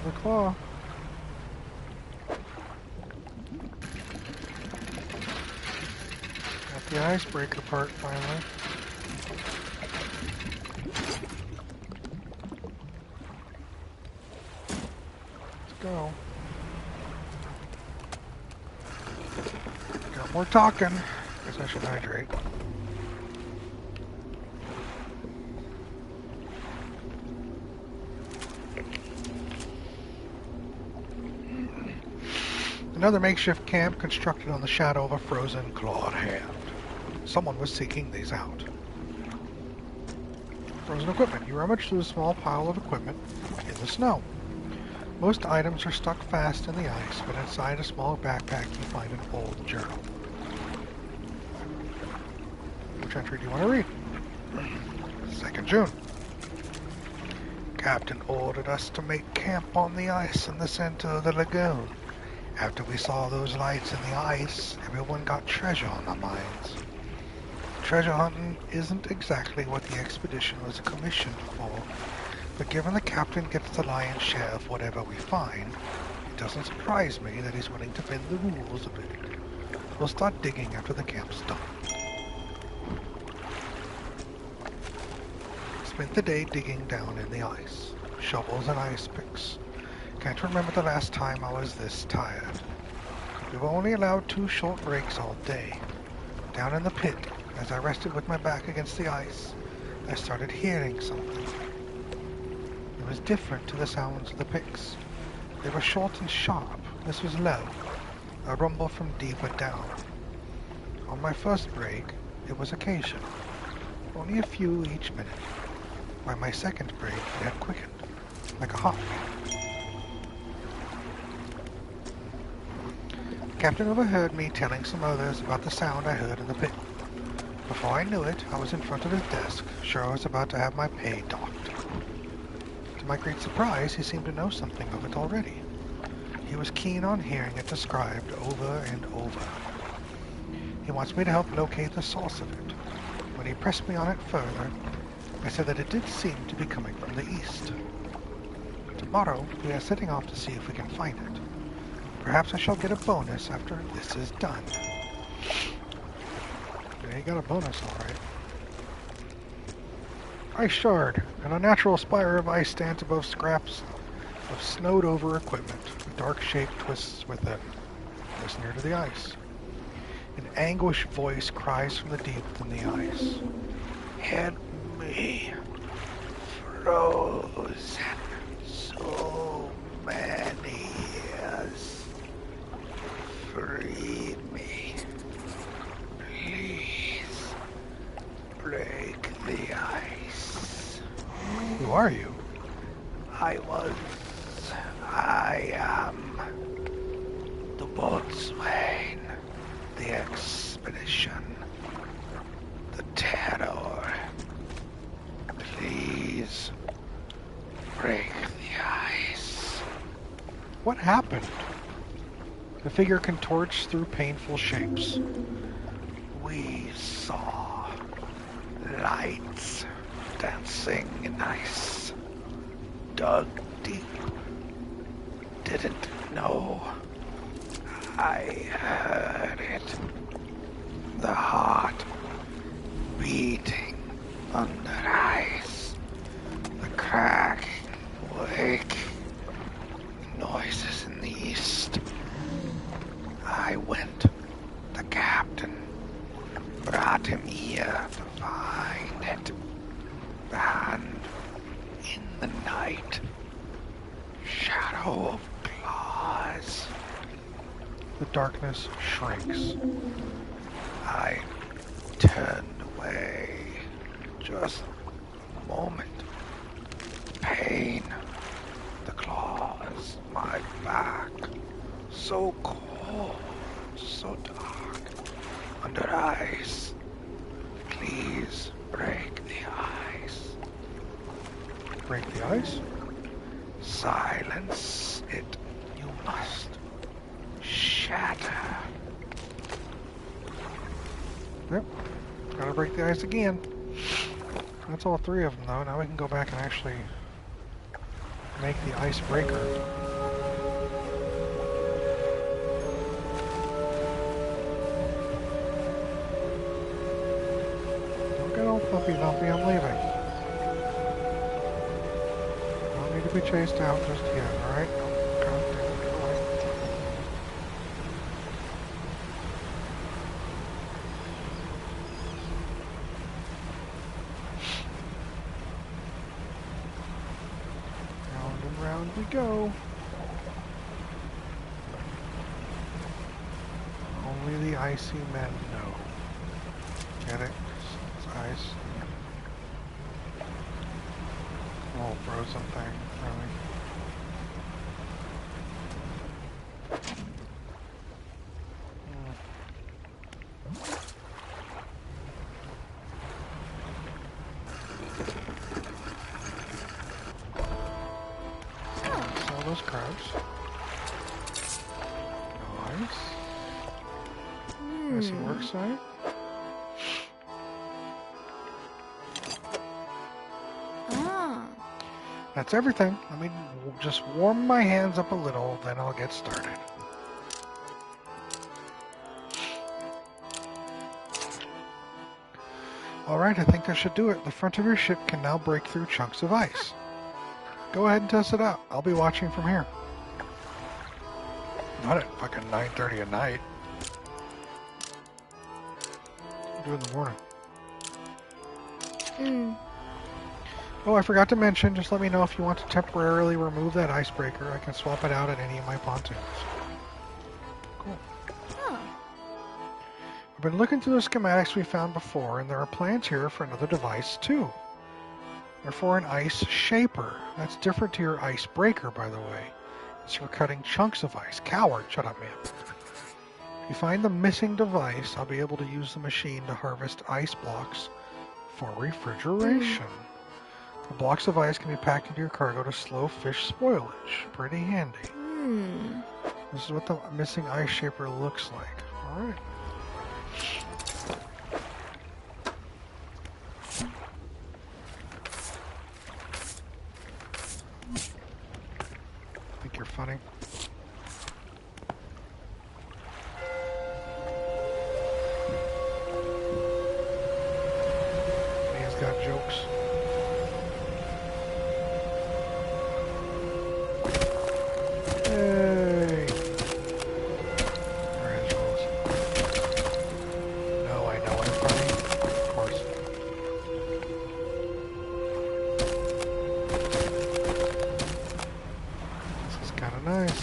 The claw. Got the icebreaker part finally. Let's go. More talking. Guess I should hydrate. Another makeshift camp constructed on the shadow of a frozen, clawed hand. Someone was seeking these out. Frozen equipment. You rummage through a small pile of equipment in the snow. Most items are stuck fast in the ice, but inside a small backpack you find an old journal. Which entry do you want to read? 2nd June. Captain ordered us to make camp on the ice in the center of the lagoon. After we saw those lights in the ice, everyone got treasure on their minds. Treasure hunting isn't exactly what the expedition was commissioned for, but given the captain gets the lion's share of whatever we find, it doesn't surprise me that he's willing to bend the rules a bit. We'll start digging after the camp's done. Spent the day digging down in the ice. Shovels and ice picks. Can't remember the last time I was this tired. We were only allowed 2 short breaks all day. Down in the pit, as I rested with my back against the ice, I started hearing something. It was different to the sounds of the picks. They were short and sharp. This was low, a rumble from deeper down. On my first break, it was occasional, only a few each minute. By my second break, it had quickened, like a heartbeat. The captain overheard me telling some others about the sound I heard in the pit. Before I knew it, I was in front of his desk, sure I was about to have my pay docked. To my great surprise, he seemed to know something of it already. He was keen on hearing it described over and over. He wants me to help locate the source of it. When he pressed me on it further, I said that it did seem to be coming from the east. Tomorrow, we are setting off to see if we can find it. Perhaps I shall get a bonus after this is done. Yeah, you got a bonus, alright. Ice shard. An unnatural spire of ice stands above scraps of snowed-over equipment. A dark shape twists within. It's near to the ice. An anguished voice cries from the deep within the ice. Help me. Frozen. So many years. Free me. Please. Break the ice. Who are you? I am the boatswain, the expedition, the terror. Please break the ice. What happened? The figure contorts through painful shapes. We saw lights dancing in ice. Dug deep. Didn't know. I heard it. The heart beating under ice. The cracking, waking noises in the east. I went. The captain brought him here to find it. And in the night, shadow of claws. The darkness shrinks. I turned away. Just a moment. Pain. The claws. My back. So cold. So dark. Under ice. Please break the ice. Break the ice? Silence it. You must. Shatter. Yep. Gotta break the ice again. That's all 3 of them, though. Now we can go back and actually make the icebreaker. Don't get all puppy dumpy, I'm leaving. Don't need to be chased out just yet, alright? We go. icy men know. Get it? It's ice. Oh, frozen thing, really. Sell those crabs. Nice. Icy work site. That's everything. Let me just warm my hands up a little, then I'll get started. Alright, I think that should do it. The front of your ship can now break through chunks of ice. Go ahead and test it out. I'll be watching from here. Not at fucking 9:30 at night. I'll do it in the morning. Oh, I forgot to mention, just let me know if you want to temporarily remove that icebreaker. I can swap it out at any of my pontoons. Cool. Oh. I've been looking through the schematics we found before, and there are plans here for another device, too. They're for an ice shaper. That's different to your icebreaker, by the way. It's for cutting chunks of ice. Coward, shut up, man. If you find the missing device, I'll be able to use the machine to harvest ice blocks for refrigeration. The blocks of ice can be packed into your cargo to slow fish spoilage. Pretty handy. This is what the missing ice shaper looks like. Alright. Think you're funny? He's got jokes. Hey! There his rules. No, I know I'm funny. Of course. This is kind of nice.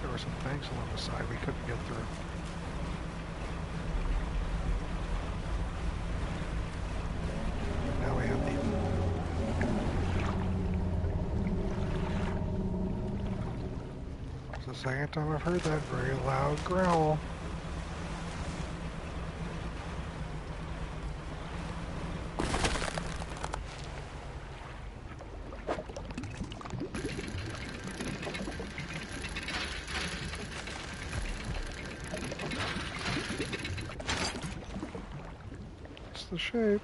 There were some things along the side we couldn't get through. Now we have the... It's the second time I've heard that very loud growl. It's the shape.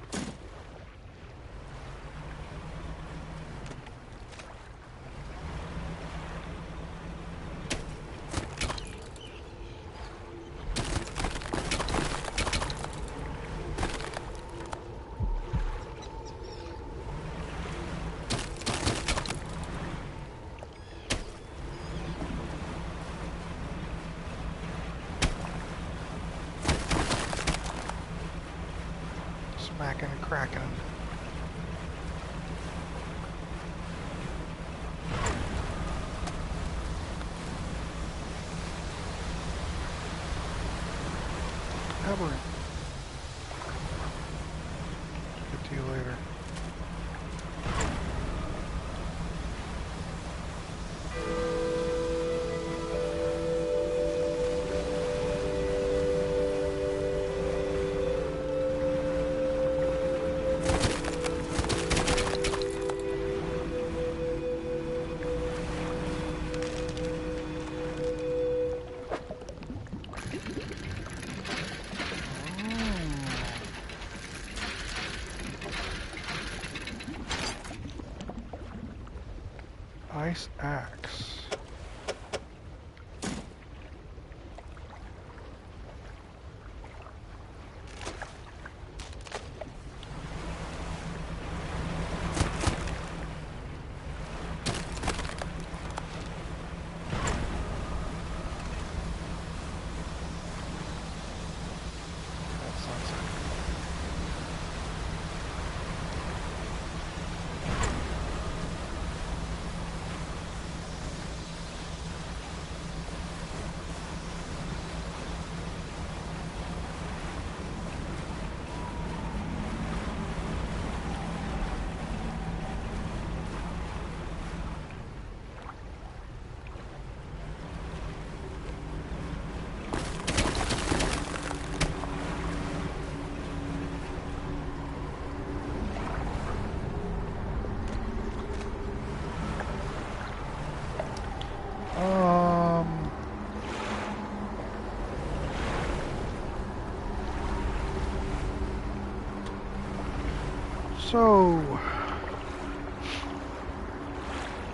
Smacking and cracking. Hammering. Get to you later. Ice axe. That sunset. So,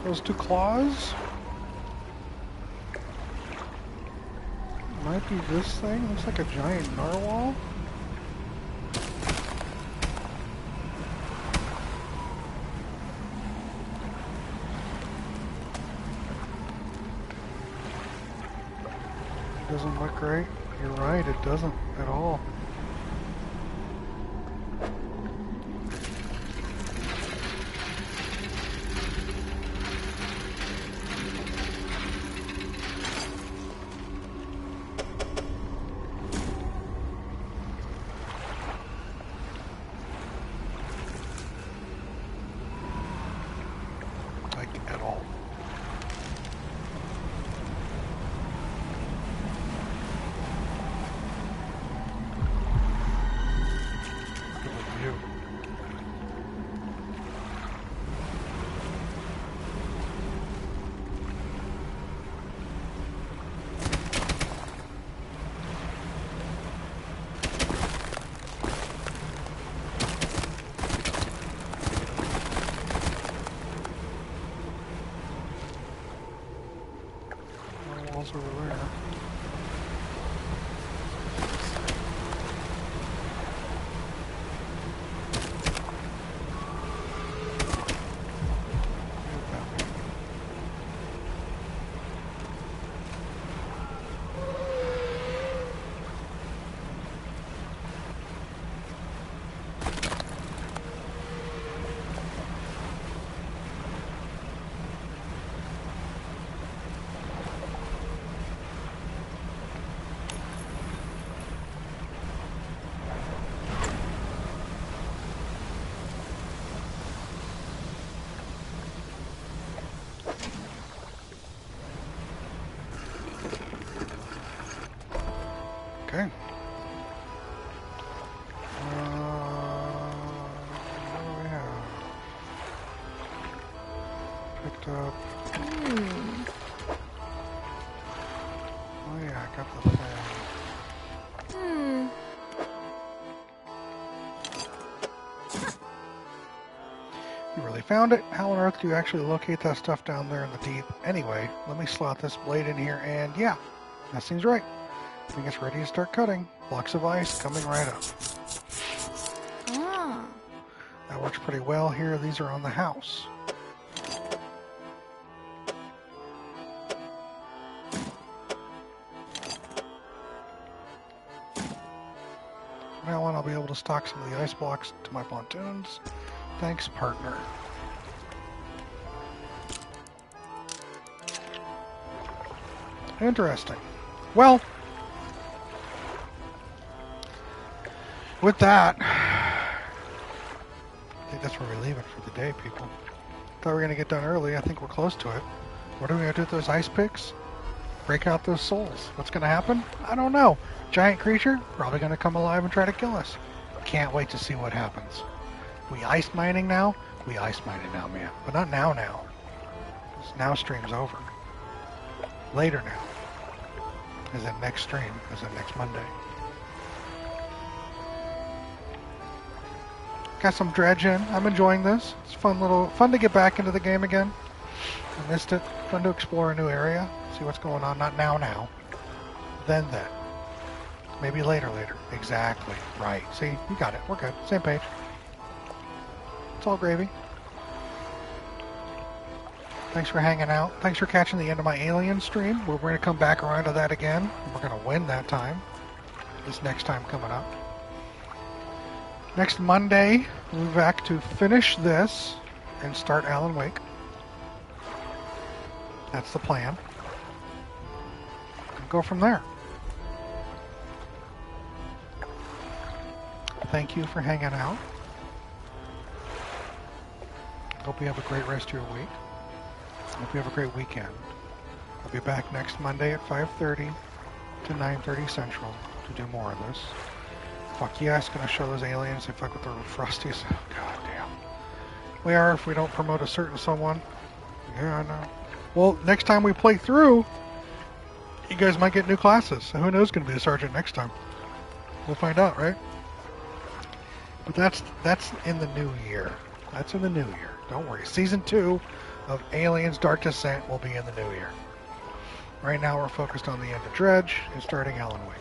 those two claws might be this thing. Looks like a giant narwhal. Doesn't look right. You're right, it doesn't at all. Like, at all. Over there. Okay. What do we have? Picked up. Oh yeah, I got the thing. You really found it? How on earth do you actually locate that stuff down there in the deep? Anyway, let me slot this blade in here, and yeah, that seems right. I think it's ready to start cutting. Blocks of ice coming right up. Ah. That works pretty well here. These are on the house. From now on, I'll be able to stock some of the ice blocks to my pontoons. Thanks, partner. Interesting. Well, with that, I think that's where we leave it for the day, people. Thought we were going to get done early. I think we're close to it. What are we going to do with those ice picks? Break out those souls. What's going to happen? I don't know. Giant creature? Probably going to come alive and try to kill us. Can't wait to see what happens. We ice mining now? We ice mining now, man. But not now. Because now stream's over. Later now. Is it next stream? Is it next Monday? Got some dredge in. I'm enjoying this. It's fun to get back into the game again. I missed it. Fun to explore a new area. See what's going on. Not now. Then. Maybe later. Exactly. Right. See? You got it. We're good. Same page. It's all gravy. Thanks for hanging out. Thanks for catching the end of my alien stream. We're going to come back around to that again. We're going to win that time. This next time coming up. Next Monday, we'll be back to finish this and start Alan Wake. That's the plan. And go from there. Thank you for hanging out. Hope you have a great rest of your week. Hope you have a great weekend. I'll be back next Monday at 5:30 to 9:30 Central to do more of this. Fuck yeah, it's going to show those aliens they fuck with the Frosties. Oh, God damn. We are if we don't promote a certain someone. Yeah, I know. Well, next time we play through, you guys might get new classes. So who knows who's going to be a sergeant next time? We'll find out, right? But that's in the new year. That's in the new year. Don't worry. Season 2 of Aliens Dark Descent will be in the new year. Right now we're focused on the end of Dredge and starting Alan Wake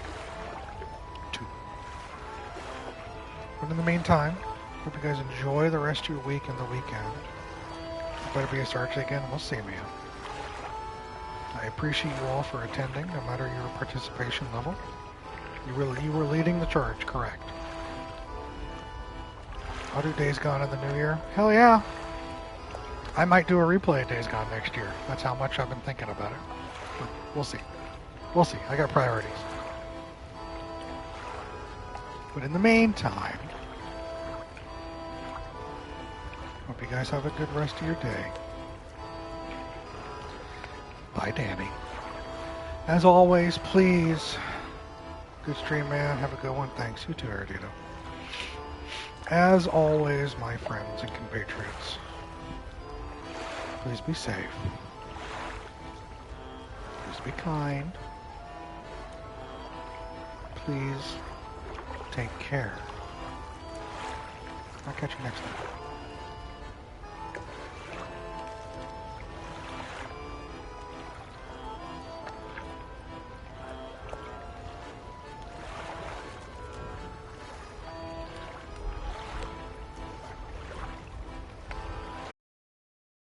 2. But in the meantime, hope you guys enjoy the rest of your week and the weekend. Better be a sergeant again. We'll see, man. I appreciate you all for attending, no matter your participation level. You were leading the charge, correct. I'll do Days Gone in the new year. Hell yeah. I might do a replay of Days Gone next year. That's how much I've been thinking about it. But we'll see. We'll see. I got priorities. But in the meantime, hope you guys have a good rest of your day. Bye, Danny. As always, please, good stream, man. Have a good one. Thanks. You too, Ardito. As always, my friends and compatriots, please be safe. Please be kind. Please take care. I'll catch you next time.